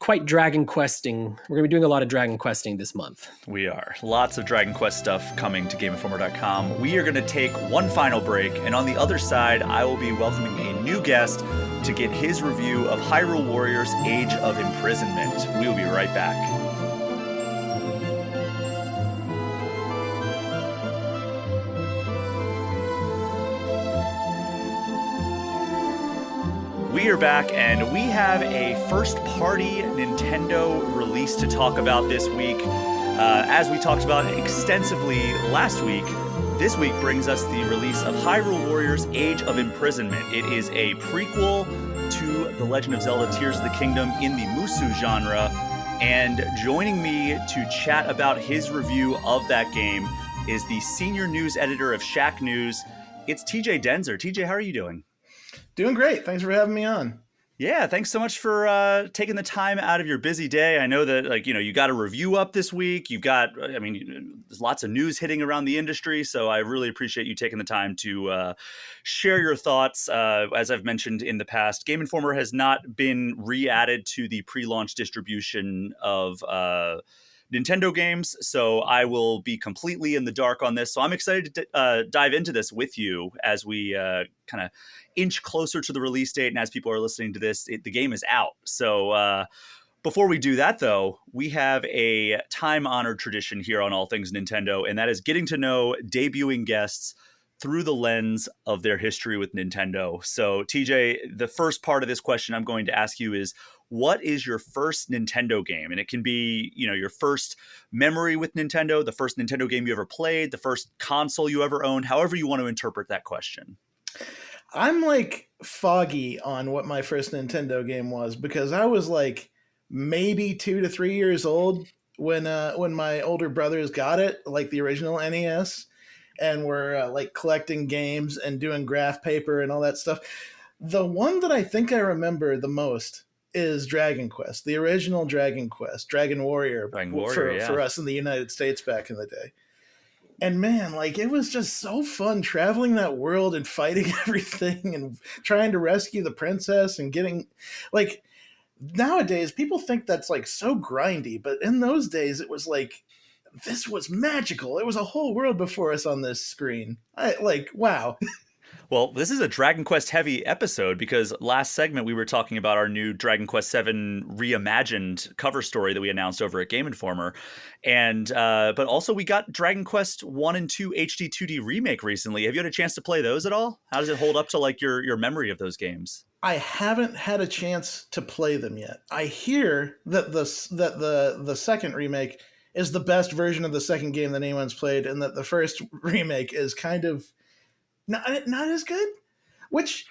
quite Dragon Questing. We're going to be doing a lot of Dragon Questing this month. We are. Lots of Dragon Quest stuff coming to GameInformer.com. We are going to take one final break, and on the other side, I will be welcoming a new guest to get his review of Hyrule Warriors Age of Imprisonment. We will be right back. We are back, and we have a first-party Nintendo release to talk about this week. As we talked about extensively last week, this week brings us the release of Hyrule Warriors Age of Imprisonment. It is a prequel to The Legend of Zelda Tears of the Kingdom in the Musou genre, and joining me to chat about his review of that game is the senior news editor of Shacknews. It's TJ Denzer. TJ, how are you doing? Doing great. Thanks for having me on. Yeah, thanks so much for taking the time out of your busy day. I know that, you got a review up this week. You've got, there's lots of news hitting around the industry. So I really appreciate you taking the time to share your thoughts. As I've mentioned in the past, Game Informer has not been re-added to the pre-launch distribution of Nintendo games, so I will be completely in the dark on this. So I'm excited to dive into this with you as we kind of inch closer to the release date. And as people are listening to this, the game is out. So before we do that, though, we have a time-honored tradition here on All Things Nintendo, and that is getting to know debuting guests through the lens of their history with Nintendo. So, TJ, the first part of this question I'm going to ask you is, what is your first Nintendo game? And it can be, your first memory with Nintendo, the first Nintendo game you ever played, the first console you ever owned, however you want to interpret that question. I'm like foggy on what my first Nintendo game was, because I was like maybe 2 to 3 years old when my older brothers got it, like the original NES, and were like collecting games and doing graph paper and all that stuff. The one that I think I remember the most is Dragon Quest, the original Dragon Quest, Dragon Warrior, for us in the United States back in the day. And man, like, it was just so fun traveling that world and fighting everything and trying to rescue the princess and getting, like, nowadays people think that's like so grindy, but in those days it was like, this was magical. It was a whole world before us on this screen. Wow. Well, this is a Dragon Quest heavy episode, because last segment we were talking about our new Dragon Quest VII Reimagined cover story that we announced over at Game Informer. And but also we got Dragon Quest 1 and 2 HD 2D remake recently. Have you had a chance to play those at all? How does it hold up to like your memory of those games? I haven't had a chance to play them yet. I hear that the second remake is the best version of the second game that anyone's played, and that the first remake is kind of not as good, which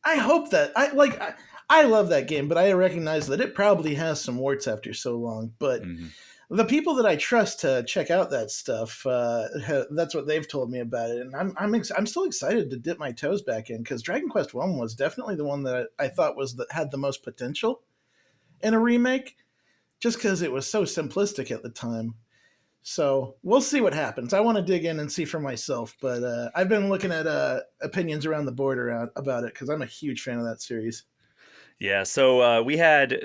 I hope that I love that game, but I recognize that it probably has some warts after so long. But the people that I trust to check out that stuff, that's what they've told me about it, and I'm still excited to dip my toes back in, because Dragon Quest 1 was definitely the one that I thought had the most potential in a remake, just because it was so simplistic at the time. So we'll see what happens. I want to dig in and see for myself, but I've been looking at opinions around the board about it, because I'm a huge fan of that series. Yeah, so we had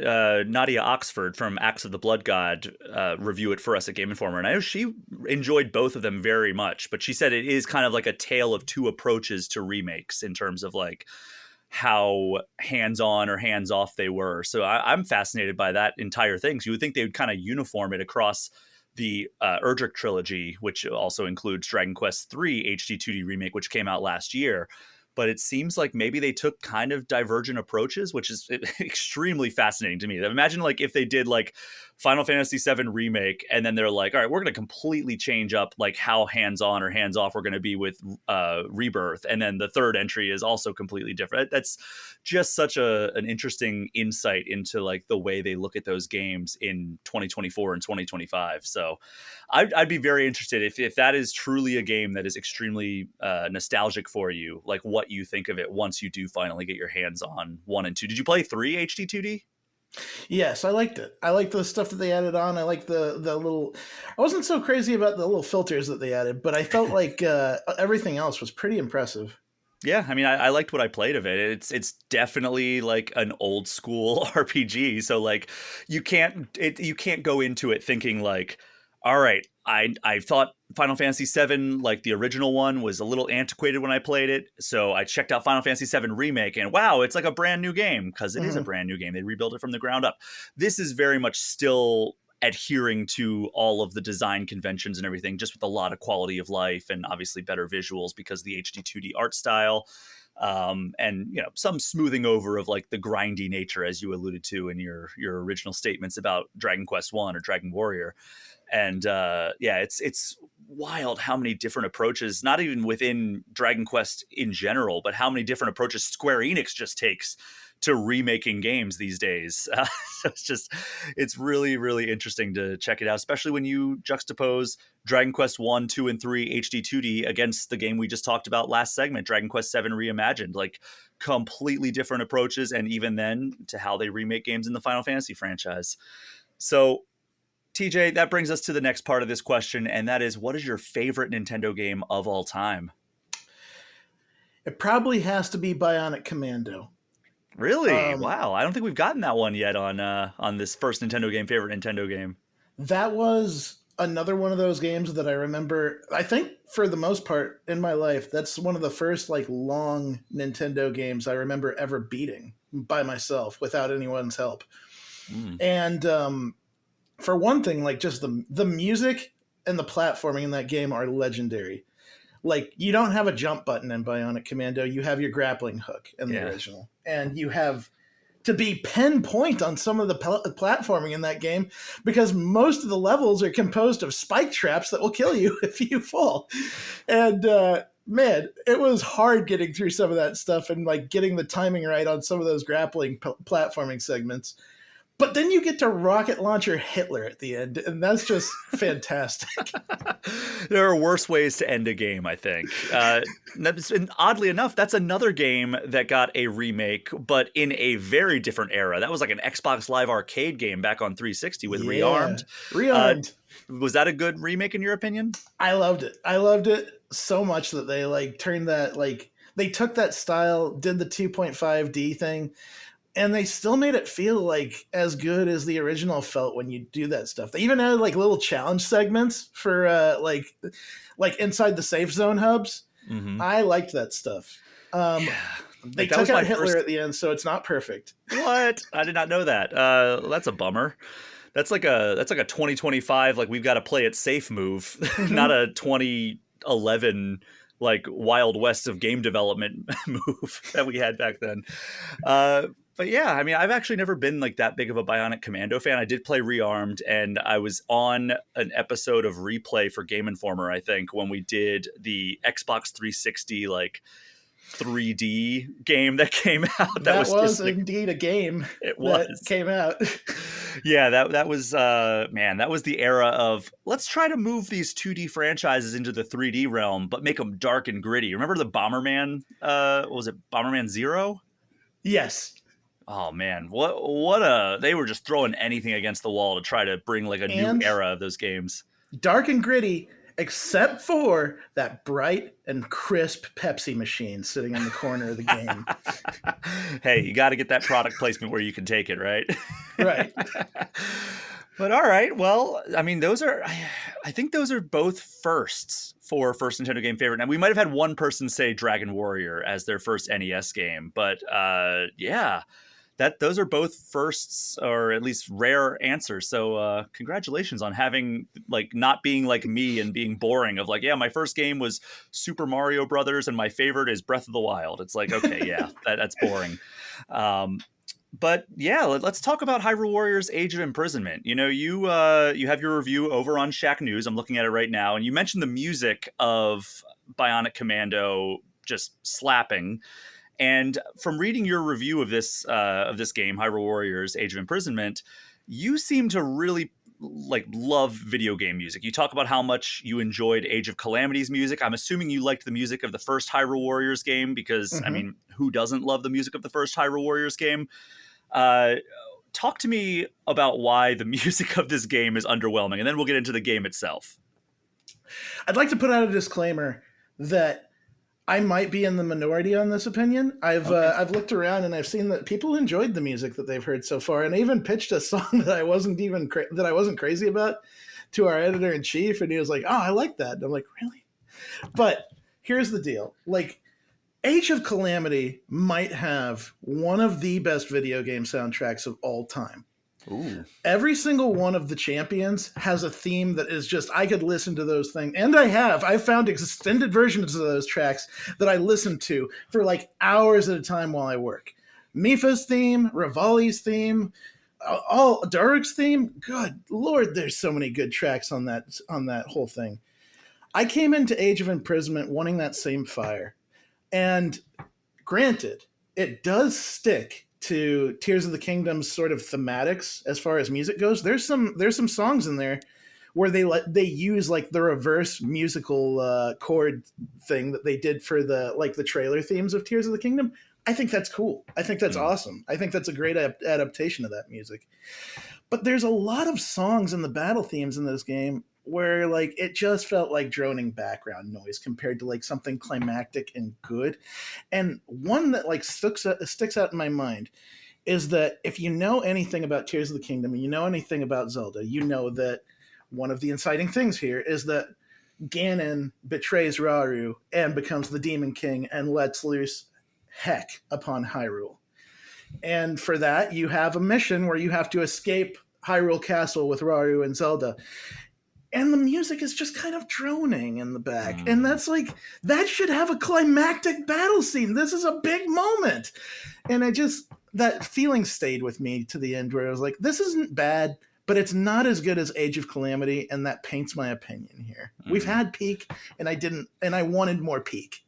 Nadia Oxford from Axe of the Blood God review it for us at Game Informer, and I know she enjoyed both of them very much, but she said it is kind of like a tale of two approaches to remakes in terms of like how hands-on or hands-off they were. So I'm fascinated by that entire thing. So you would think they would kind of uniform it across the Erdrick trilogy, which also includes Dragon Quest III HD 2D remake, which came out last year. But it seems like maybe they took kind of divergent approaches, which is extremely fascinating to me. Imagine like if they did like Final Fantasy VII remake, and then they're like, all right, we're going to completely change up like how hands-on or hands-off we're going to be with Rebirth, and then the third entry is also completely different. That's just such an interesting insight into like the way they look at those games in 2024 and 2025. So I'd be very interested if that is truly a game that is extremely nostalgic for you, like what you think of it once you do finally get your hands on 1 and 2. Did you play 3 HD 2D? Yes, I liked it. I liked the stuff that they added on. I liked the little. I wasn't so crazy about the little filters that they added, but I felt like everything else was pretty impressive. Yeah, I mean, I liked what I played of it. It's definitely like an old school RPG. So like, you can't go into it thinking like, all right, I thought Final Fantasy VII, like the original one, was a little antiquated when I played it. So I checked out Final Fantasy VII Remake, and wow, it's like a brand new game, because it is a brand new game. They rebuilt it from the ground up. This is very much still adhering to all of the design conventions and everything, just with a lot of quality of life and obviously better visuals because of the HD 2D art style. And some smoothing over of like the grindy nature, as you alluded to in your original statements about Dragon Quest I or Dragon Warrior. And it's wild how many different approaches, not even within Dragon Quest in general, but how many different approaches Square Enix just takes to remaking games these days. So it's really, really interesting to check it out, especially when you juxtapose Dragon Quest 1, 2, and 3 HD 2D against the game we just talked about last segment, Dragon Quest VII Reimagined. Like, completely different approaches, and even then to how they remake games in the Final Fantasy franchise. So TJ, that brings us to the next part of this question, and that is, what is your favorite Nintendo game of all time? It probably has to be Bionic Commando. Really? Wow. I don't think we've gotten that one yet on this first Nintendo game, favorite Nintendo game. That was another one of those games that I remember, I think for the most part in my life, that's one of the first like long Nintendo games I remember ever beating by myself without anyone's help. And for one thing, like just the music and the platforming in that game are legendary. Like, you don't have a jump button in Bionic Commando. You have your grappling hook in the original. And you have to be pinpoint on some of the platforming in that game, because most of the levels are composed of spike traps that will kill you if you fall. And man, it was hard getting through some of that stuff and like getting the timing right on some of those grappling platforming segments. But then you get to rocket launcher Hitler at the end, and that's just fantastic. There are worse ways to end a game, I think. And oddly enough, that's another game that got a remake, but in a very different era. That was like an Xbox Live Arcade game back on 360 with Rearmed. Rearmed. Was that a good remake in your opinion? I loved it. I loved it so much that they like turned that, like, they took that style, did the 2.5D thing, and they still made it feel like as good as the original felt when you do that stuff. They even had like little challenge segments for like inside the safe zone hubs. I liked that stuff. They took out Hitler at the end, so it's not perfect. What? I did not know that. That's a bummer. That's like a 2025, like, we've got to play it safe move, not a 2011 like Wild West of game development move that we had back then. But yeah, I mean, I've actually never been like that big of a Bionic Commando fan. I did play Rearmed, and I was on an episode of Replay for Game Informer, I think, when we did the Xbox 360 like 3D game that came out. That was indeed a game. It was that came out. Yeah, that was man, that was the era of, let's try to move these 2D franchises into the 3D realm, but make them dark and gritty. Remember the Bomberman? What was it, Bomberman Zero? Yes. Oh man, they were just throwing anything against the wall to try to bring like a new era of those games. Dark and gritty, except for that bright and crisp Pepsi machine sitting in the corner of the game. Hey, you got to get that product placement where you can take it, right? Right. But all right, well, I mean, I think those are both firsts for first Nintendo game favorite. Now, we might have had one person say Dragon Warrior as their first NES game, but yeah, those are both firsts, or at least rare answers. So congratulations on having, like, not being like me and being boring of like, yeah, my first game was Super Mario Brothers and my favorite is Breath of the Wild. It's like, okay, yeah, that's boring. But yeah, let's talk about Hyrule Warriors: Age of Imprisonment. You know, you have your review over on Shacknews. I'm looking at it right now, and you mentioned the music of Bionic Commando just slapping. And from reading your review of this game, Hyrule Warriors: Age of Imprisonment, you seem to really like love video game music. You talk about how much you enjoyed Age of Calamity's music. I'm assuming you liked the music of the first Hyrule Warriors game because, I mean, who doesn't love the music of the first Hyrule Warriors game? Talk to me about why the music of this game is underwhelming, and then we'll get into the game itself. I'd like to put out a disclaimer that I might be in the minority on this opinion. I've looked around and I've seen that people enjoyed the music that they've heard so far, and I even pitched a song that I wasn't crazy about to our editor in chief, and he was like, "Oh, I like that." And I'm like, "Really?" But here's the deal: like, Age of Calamity might have one of the best video game soundtracks of all time. Ooh. Every single one of the champions has a theme that is just, I could listen to those things. And I've found extended versions of those tracks that I listen to for like hours at a time while I work. Mifa's theme, Rivali's theme, all Daruk's theme. Good Lord, there's so many good tracks on that whole thing. I came into Age of Imprisonment wanting that same fire. And granted, it does stick to Tears of the Kingdom's sort of thematics as far as music goes. There's some songs in there where they use like the reverse musical chord thing that they did for the trailer themes of Tears of the Kingdom. I think that's cool. I think that's awesome. I think that's a great adaptation of that music. But there's a lot of songs in the battle themes in this game where like it just felt like droning background noise compared to like something climactic and good. And one that like sticks out in my mind is that if you know anything about Tears of the Kingdom and you know anything about Zelda, you know that one of the inciting things here is that Ganon betrays Rauru and becomes the Demon King and lets loose heck upon Hyrule. And for that, you have a mission where you have to escape Hyrule Castle with Rauru and Zelda. And the music is just kind of droning in the back. And that's like, that should have a climactic battle scene. This is a big moment. And that feeling stayed with me to the end where I was like, this isn't bad, but it's not as good as Age of Calamity. And that paints my opinion here. We've had peak and I wanted more peak.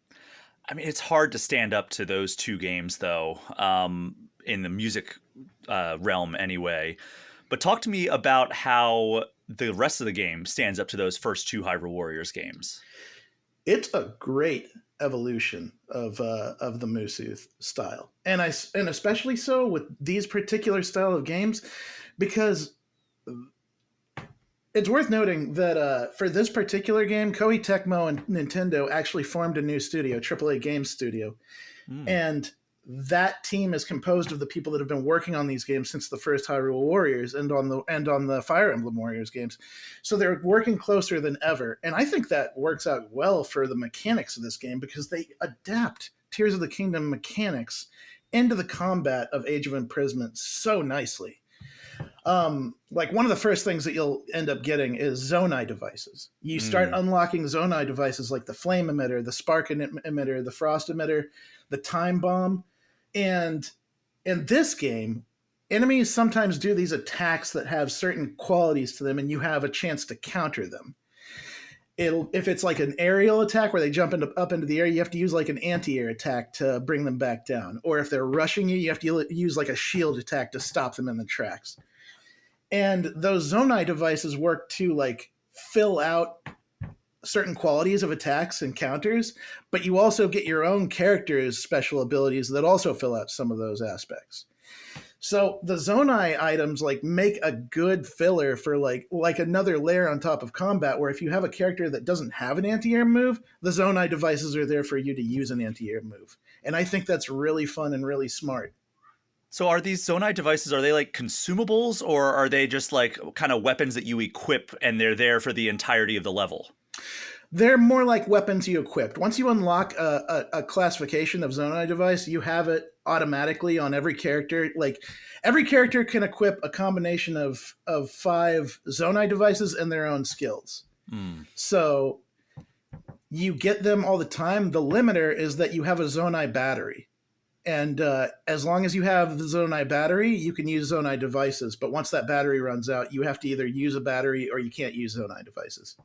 I mean, it's hard to stand up to those two games though, in the music realm anyway. But talk to me about how the rest of the game stands up to those first two Hyrule Warriors games. It's a great evolution of the Musou style, and especially so with these particular style of games, because it's worth noting that for this particular game, Koei Tecmo and Nintendo actually formed a new studio, AAA Games Studio, and that team is composed of the people that have been working on these games since the first Hyrule Warriors and on the Fire Emblem Warriors games. So they're working closer than ever. And I think that works out well for the mechanics of this game because they adapt Tears of the Kingdom mechanics into the combat of Age of Imprisonment so nicely. Like one of the first things that you'll end up getting is Zonai devices. You start unlocking Zonai devices like the Flame Emitter, the Spark Emitter, the Frost Emitter, the Time Bomb. And in this game, enemies sometimes do these attacks that have certain qualities to them, and you have a chance to counter them. If it's like an aerial attack where they jump up into the air, you have to use like an anti-air attack to bring them back down. Or if they're rushing you, you have to use like a shield attack to stop them in the tracks. And those Zonai devices work to like fill out certain qualities of attacks and counters, but you also get your own character's special abilities that also fill out some of those aspects. So the Zonai items like make a good filler for like another layer on top of combat, where if you have a character that doesn't have an anti-air move, the Zonai devices are there for you to use an anti-air move. And I think that's really fun and really smart. So are these Zonai devices, are they like consumables, or are they just like kind of weapons that you equip and they're there for the entirety of the level? They're more like weapons you equipped. Once you unlock a classification of Zonai device, you have it automatically on every character. Like every character can equip a combination of 5 Zonai devices and their own skills. So you get them all the time. The limiter is that you have a Zonai battery. And as long as you have the Zonai battery, you can use Zonai devices. But once that battery runs out, you have to either use a battery or you can't use Zonai devices.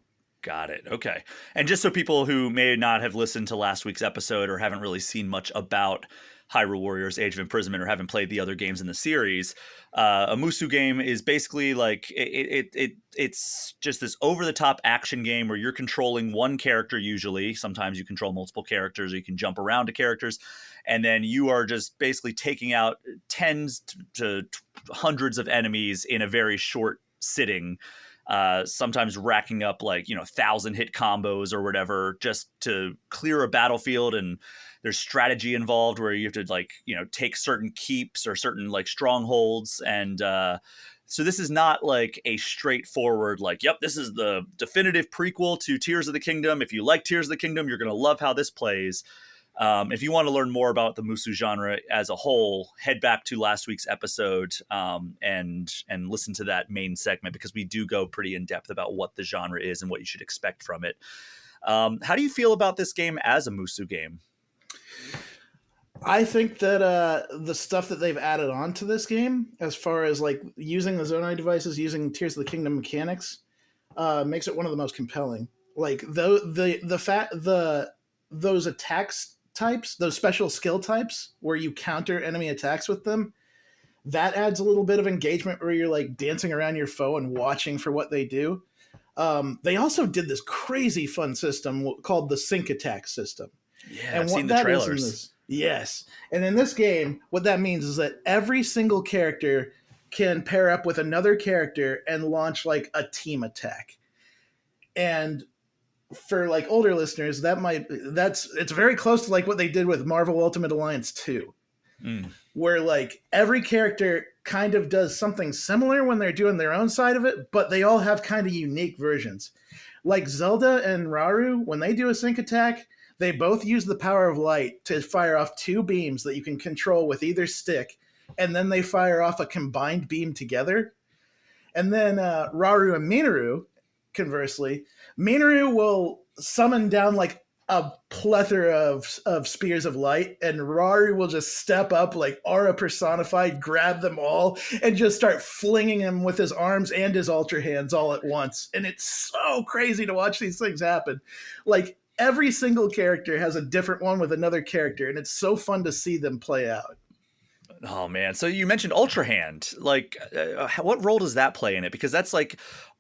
Got it. Okay. And just so people who may not have listened to last week's episode or haven't really seen much about Hyrule Warriors Age of Imprisonment or haven't played the other games in the series, a Musu game is basically like it's just this over-the-top action game where you're controlling one character usually. Sometimes you control multiple characters or you can jump around to characters. And then you are just basically taking out tens to hundreds of enemies in a very short sitting. Sometimes racking up 1,000 hit combos or whatever just to clear a battlefield. And there's strategy involved where you have to take certain keeps or certain strongholds. And so this is not like a straightforward yep, this is the definitive prequel to Tears of the Kingdom. If you like Tears of the Kingdom, you're going to love how this plays. If you want to learn more about the Musu genre as a whole, head back to last week's episode and listen to that main segment because we do go pretty in depth about what the genre is and what you should expect from it. How do you feel about this game as a Musu game? I think that the stuff that they've added on to this game, as far as using the Zonai devices, using Tears of the Kingdom mechanics, makes it one of the most compelling. Those attacks types, those special skill types where you counter enemy attacks with them, that adds a little bit of engagement where you're dancing around your foe and watching for what they do. They also did this crazy fun system called the sync attack system. Yeah, I've seen the trailers. Yes. And in this game, what that means is that every single character can pair up with another character and launch a team attack. And for older listeners, it's very close to what they did with Marvel Ultimate Alliance 2, where every character kind of does something similar when they're doing their own side of it, but they all have kind of unique versions. Like Zelda and Rauru, when they do a sync attack, they both use the power of light to fire off 2 beams that you can control with either stick, and then they fire off a combined beam together. And then Rauru and Minoru, conversely, Minoru will summon down a plethora of spears of light, and Rauru will just step up aura personified, grab them all, and just start flinging them with his arms and his ultra hands all at once. And it's so crazy to watch these things happen. Every single character has a different one with another character, and it's so fun to see them play out. Oh man! So you mentioned Ultra Hand. What role does that play in it? Because that's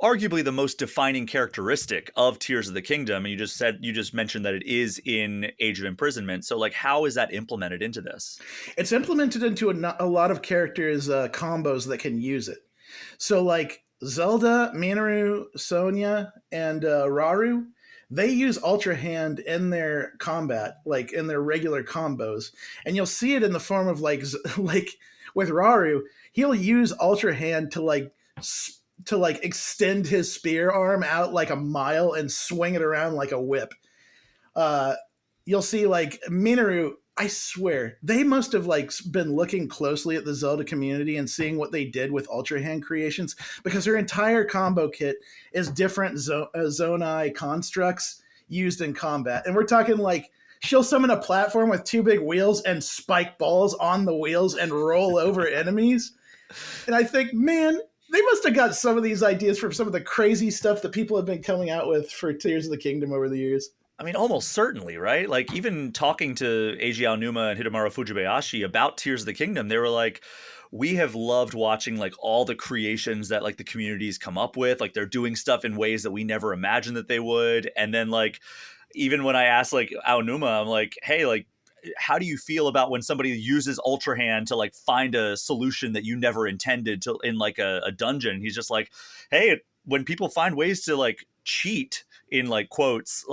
arguably the most defining characteristic of Tears of the Kingdom. And you just mentioned that it is in Age of Imprisonment. So how is that implemented into this? It's implemented into a lot of characters' combos that can use it. So Zelda, Minoru, Sonia, and Rauru, they use Ultra Hand in their combat, in their regular combos. And you'll see it in the form of with Rauru, he'll use Ultra Hand to extend his spear arm out a mile and swing it around like a whip. You'll see Minoru, I swear, they must have been looking closely at the Zelda community and seeing what they did with Ultra Hand creations, because her entire combo kit is different Zonai constructs used in combat. And we're talking she'll summon a platform with 2 big wheels and spike balls on the wheels and roll over enemies. And I think, man, they must have got some of these ideas from some of the crazy stuff that people have been coming out with for Tears of the Kingdom over the years. I mean, almost certainly, right? Even talking to Eiji Aonuma and Hidemaru Fujibayashi about Tears of the Kingdom, they were we have loved watching all the creations that the communities come up with. They're doing stuff in ways that we never imagined that they would. And then even when I asked Aonuma, I'm hey, how do you feel about when somebody uses Ultra Hand to find a solution that you never intended to in a dungeon? He's just hey, when people find ways to cheat in quotes,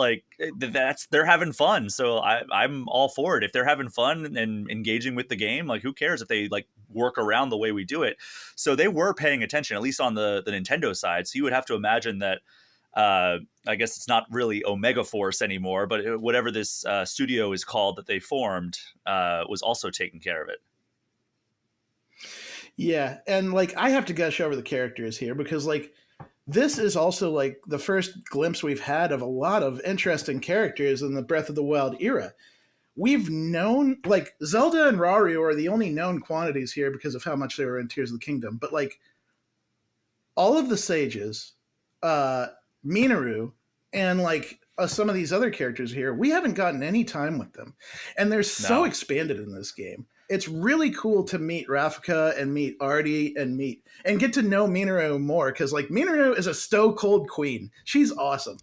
they're having fun. So I'm all for it. If they're having fun and engaging with the game, who cares if they work around the way we do it? So they were paying attention, at least on the Nintendo side. So you would have to imagine that I guess it's not really Omega Force anymore, but whatever this studio is called that they formed was also taking care of it. Yeah, and like I have to gush over the characters here because like this is also like the first glimpse we've had of a lot of interesting characters in the Breath of the Wild era. We've known like Zelda and Rauru are the only known quantities here because of how much they were in Tears of the Kingdom, but like all of the sages, uh Minoru, and like some of these other characters here, we haven't gotten any time with them, and they're so expanded in this game. It's really cool to meet Rafika and meet Artie and get to know Minoru more because like Minoru is a stone cold queen. She's awesome.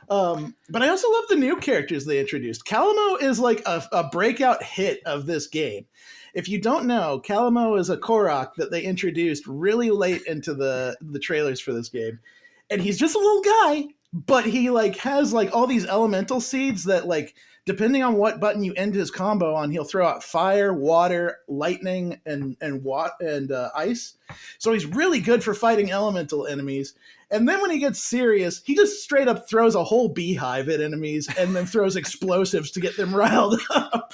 But I also love the new characters they introduced. Calamo is like a breakout hit of this game. If you don't know, Calamo is a Korok that they introduced really late into the trailers for this game. And he's just a little guy, but he like has like all these elemental seeds that like depending on what button you end his combo on, he'll throw out fire, water, lightning, and ice. So he's really good for fighting elemental enemies. And then when he gets serious, he just straight up throws a whole beehive at enemies and then throws explosives to get them riled up.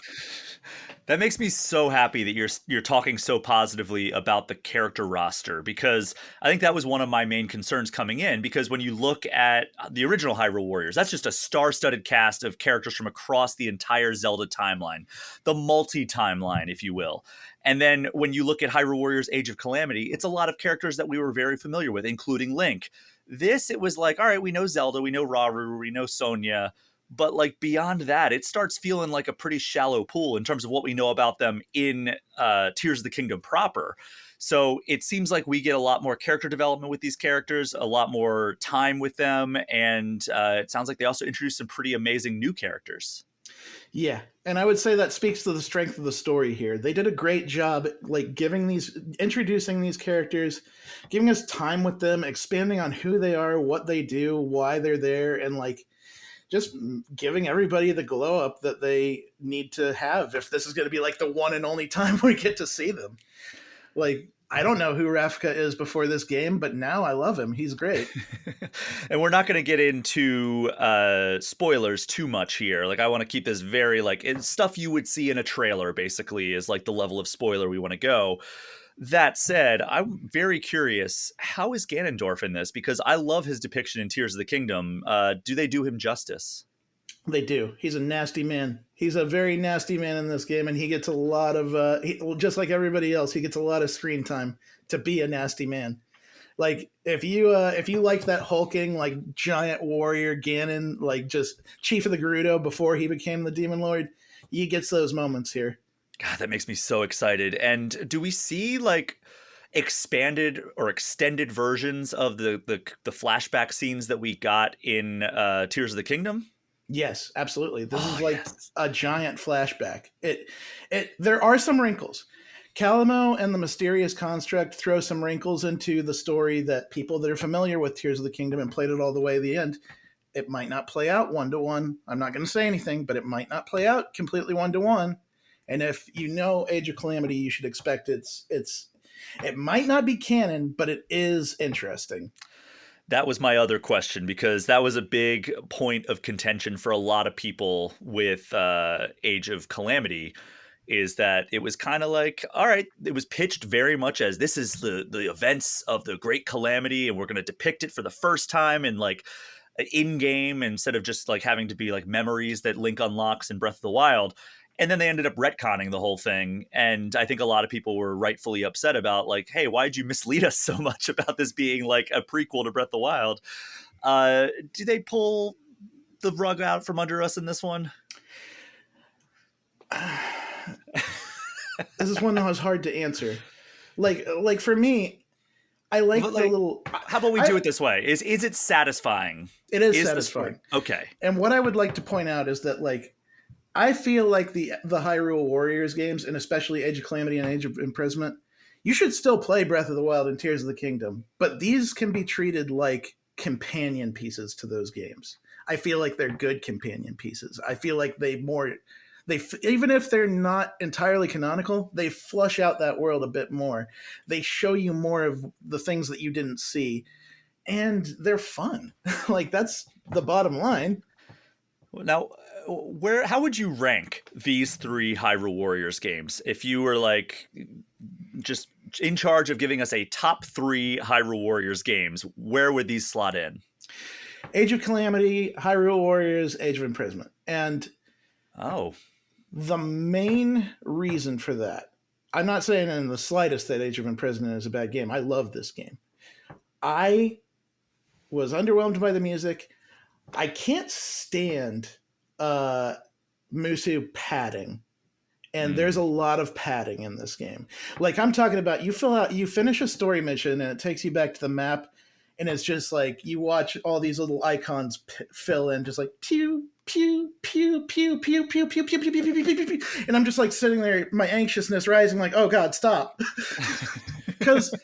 That makes me so happy that you're talking so positively about the character roster, because I think that was one of my main concerns coming in, because when you look at the original Hyrule Warriors, that's just a star-studded cast of characters from across the entire Zelda timeline, the multi-timeline, if you will. And then when you look at Hyrule Warriors Age of Calamity, it's a lot of characters that we were very familiar with, including Link. This, it was like, all right, we know Zelda, we know Rauru, we know Sonya, but like beyond that, it starts feeling like a pretty shallow pool in terms of what we know about them in Tears of the Kingdom proper. So it seems like we get a lot more character development with these characters, a lot more time with them, and it sounds like they also introduced some pretty amazing new characters. Yeah, and I would say that speaks to the strength of the story here. They did a great job like introducing these characters, giving us time with them, expanding on who they are, what they do, why they're there, and like just giving everybody the glow up that they need to have if this is going to be like the one and only time we get to see them. Like, I don't know who Rafika is before this game, but now I love him. He's great. And we're not going to get into spoilers too much here. Like, I want to keep this very, like, it's stuff you would see in a trailer, basically, is like the level of spoiler we want to go. That said, I'm very curious, how is Ganondorf in this? Because I love his depiction in Tears of the Kingdom. Do they do him justice? They do. He's a nasty man. He's a very nasty man in this game, and he gets a lot of, just like everybody else, he gets a lot of screen time to be a nasty man. Like, if you like that hulking, like, giant warrior Ganon, like, just Chief of the Gerudo before he became the Demon Lord, he gets those moments here. God, that makes me so excited. And do we see like expanded or extended versions of the flashback scenes that we got in Tears of the Kingdom? Yes, absolutely. This is like a giant flashback. There are some wrinkles. Calamo and the Mysterious Construct throw some wrinkles into the story that people that are familiar with Tears of the Kingdom and played it all the way to the end, it might not play out one-to-one. I'm not going to say anything, but it might not play out completely one-to-one. And if you know Age of Calamity, you should expect it might not be canon, but it is interesting. That was my other question, because that was a big point of contention for a lot of people with Age of Calamity, is that it was kind of like, all right, it was pitched very much as this is the events of the Great Calamity, and we're going to depict it for the first time in like in-game instead of just like having to be like memories that Link unlocks in Breath of the Wild. And then they ended up retconning the whole thing. And I think a lot of people were rightfully upset about like, hey, why'd you mislead us so much about this being like a prequel to Breath of the Wild? Do they pull the rug out from under us in this one? This is one that was hard to answer. Like for me, I like the little... How about we do it this way? Is it satisfying? It is satisfying. Okay. And what I would like to point out is that like, I feel like the Hyrule Warriors games, and especially Age of Calamity and Age of Imprisonment, you should still play Breath of the Wild and Tears of the Kingdom, but these can be treated like companion pieces to those games. I feel like they're good companion pieces. I feel like even if they're not entirely canonical, they flush out that world a bit more. They show you more of the things that you didn't see. and they're fun. Like, that's the bottom line. Now, how would you rank these 3 Hyrule Warriors games if you were like just in charge of giving us a top 3 Hyrule Warriors games? Where would these slot in? Age of Calamity, Hyrule Warriors, Age of Imprisonment. And the main reason for that, I'm not saying in the slightest that Age of Imprisonment is a bad game. I love this game. I was underwhelmed by the music. I can't stand Musu padding. And there's a lot of padding in this game. Like, I'm talking about, you finish a story mission and it takes you back to the map, and it's just like you watch all these little icons fill in, just like pew, pew, pew, pew, pew, pew, pew, pew, pew, pew, pew, pew, pew, and I'm just like sitting there, my anxiousness rising, like, oh God, stop. Because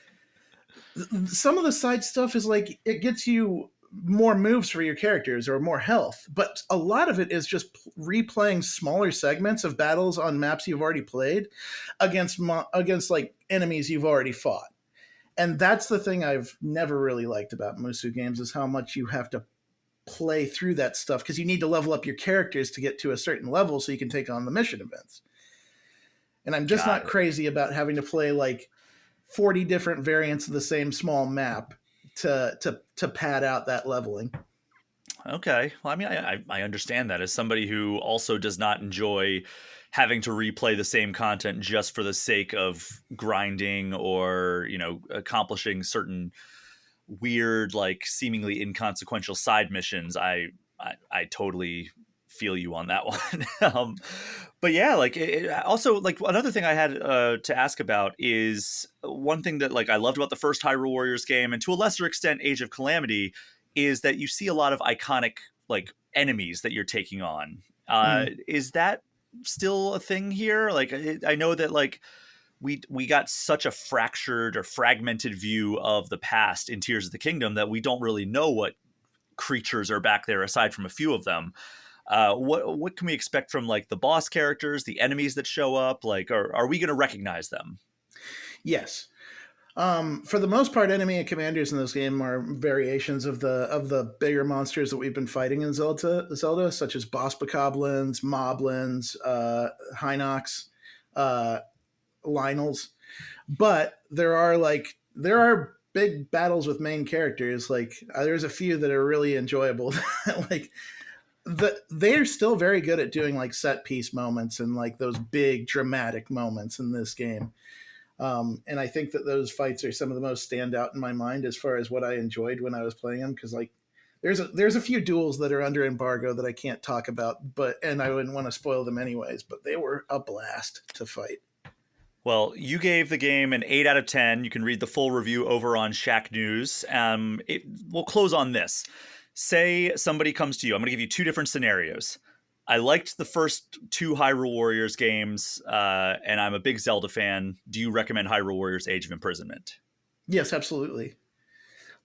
some of the side stuff is like, it gets you more moves for your characters or more health, but a lot of it is just replaying smaller segments of battles on maps you've already played against like enemies you've already fought. And that's the thing I've never really liked about Musu games, is how much you have to play through that stuff, because you need to level up your characters to get to a certain level so you can take on the mission events. And I'm just not crazy about having to play like 40 different variants of the same small map to pad out that leveling. Okay. Well, I mean, I understand that as somebody who also does not enjoy having to replay the same content just for the sake of grinding or, accomplishing certain weird, like seemingly inconsequential side missions. I totally feel you on that one. But yeah, like also like another thing I had to ask about is one thing that like I loved about the first Hyrule Warriors game, and to a lesser extent Age of Calamity, is that you see a lot of iconic like enemies that you're taking on. Is that still a thing here? Like I know that like we got such a fractured or fragmented view of the past in Tears of the Kingdom that we don't really know what creatures are back there aside from a few of them. What can we expect from like the boss characters, the enemies that show up? Like, are we going to recognize them? Yes. For the most part, enemy and commanders in this game are variations of the bigger monsters that we've been fighting in Zelda, such as boss bokoblins, moblins, Hinox, Lynels. But there are big battles with main characters. Like there's a few that are really enjoyable. Like they're still very good at doing like set piece moments and like those big dramatic moments in this game. And I think that those fights are some of the most standout in my mind as far as what I enjoyed when I was playing them. Cause like there's a few duels that are under embargo that I can't talk about, and I wouldn't want to spoil them anyways, but they were a blast to fight. Well, you gave the game an 8 out of 10. You can read the full review over on Shacknews. We'll close on this. Say somebody comes to you. I'm going to give you 2 different scenarios. I liked the first 2 Hyrule Warriors games, and I'm a big Zelda fan. Do you recommend Hyrule Warriors Age of Imprisonment? Yes, absolutely.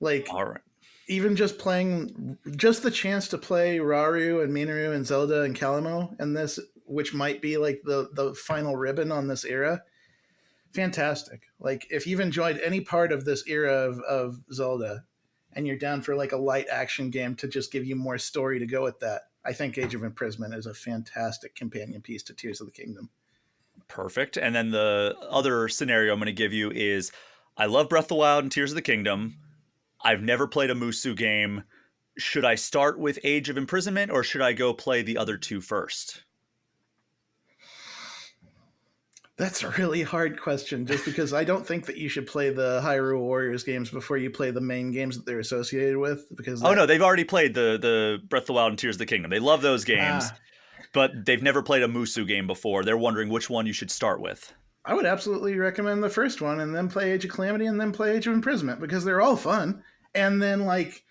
Like, all right. Even just the chance to play Rauru and Minoru and Zelda and Kalamo in this, which might be like the final ribbon on this era, fantastic. Like, if you've enjoyed any part of this era of Zelda, and you're down for like a light action game to just give you more story to go with that, I think Age of Imprisonment is a fantastic companion piece to Tears of the Kingdom. Perfect. And then the other scenario I'm going to give you is I love Breath of the Wild and Tears of the Kingdom. I've never played a Musu game. Should I start with Age of Imprisonment or should I go play the other 2 first? That's a really hard question, just because I don't think that you should play the Hyrule Warriors games before you play the main games that they're associated with. Because no, they've already played the Breath of the Wild and Tears of the Kingdom. They love those games, but they've never played a Musu game before. They're wondering which one you should start with. I would absolutely recommend the first one, and then play Age of Calamity, and then play Age of Imprisonment, because they're all fun. And then like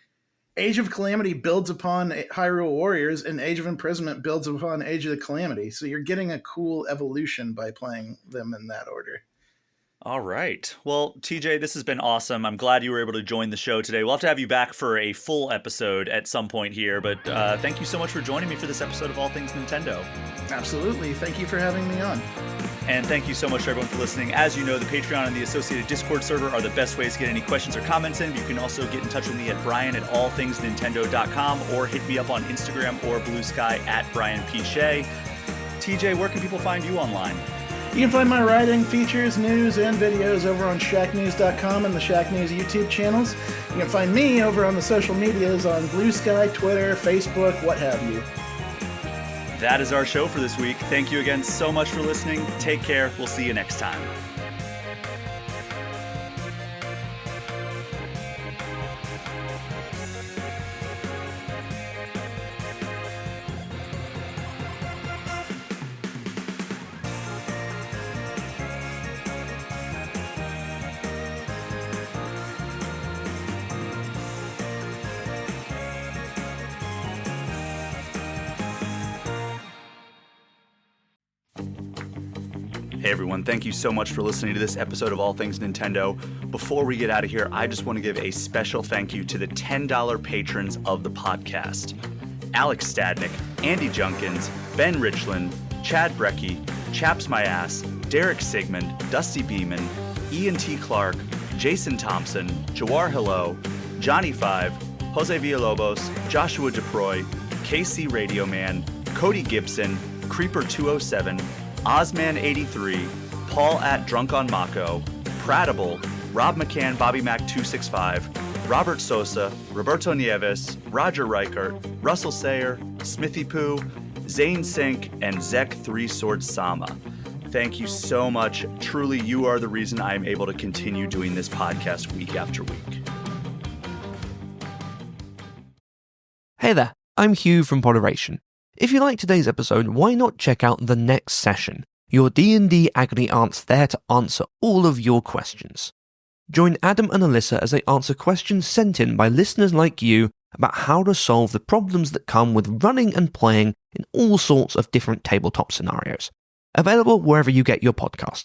Age of Calamity builds upon Hyrule Warriors, and Age of Imprisonment builds upon Age of the Calamity. So you're getting a cool evolution by playing them in that order. All right. Well, TJ, this has been awesome. I'm glad you were able to join the show today. We'll have to have you back for a full episode at some point here, but thank you so much for joining me for this episode of All Things Nintendo. Absolutely. Thank you for having me on. And thank you so much to everyone for listening. As you know, the Patreon and the associated Discord server are the best ways to get any questions or comments in. You can also get in touch with me at brian@allthingsnintendo.com or hit me up on Instagram or Blue Sky at Brian P. Shea. TJ, where can people find you online? You can find my writing, features, news, and videos over on Shacknews.com and the Shacknews YouTube channels. You can find me over on the social medias on Blue Sky, Twitter, Facebook, what have you. That is our show for this week. Thank you again so much for listening. Take care. We'll see you next time. Hey everyone, thank you so much for listening to this episode of All Things Nintendo. Before we get out of here, I just want to give a special thank you to the $10 patrons of the podcast. Alex Stadnick, Andy Junkins, Ben Richland, Chad Brecky, Chaps My Ass, Derek Sigmund, Dusty Beeman, Ian T. Clark, Jason Thompson, Jawar Hello, Johnny Five, Jose Villalobos, Joshua DeProy, KC Radio Man, Cody Gibson, Creeper 207, Ozman83, Paul at Drunk on Mako, Pratable, Rob McCann, Bobby Mac 265, Robert Sosa, Roberto Nieves, Roger Reichert, Russell Sayer, Smithy Poo, Zane Sink, and Zek 3 Sword Sama. Thank you so much. Truly, you are the reason I am able to continue doing this podcast week after week. Hey there, I'm Hugh from Moderation. If you like today's episode, why not check out The Next Session, your D&D agony aunts there to answer all of your questions. Join Adam and Alyssa as they answer questions sent in by listeners like you about how to solve the problems that come with running and playing in all sorts of different tabletop scenarios. Available wherever you get your podcasts.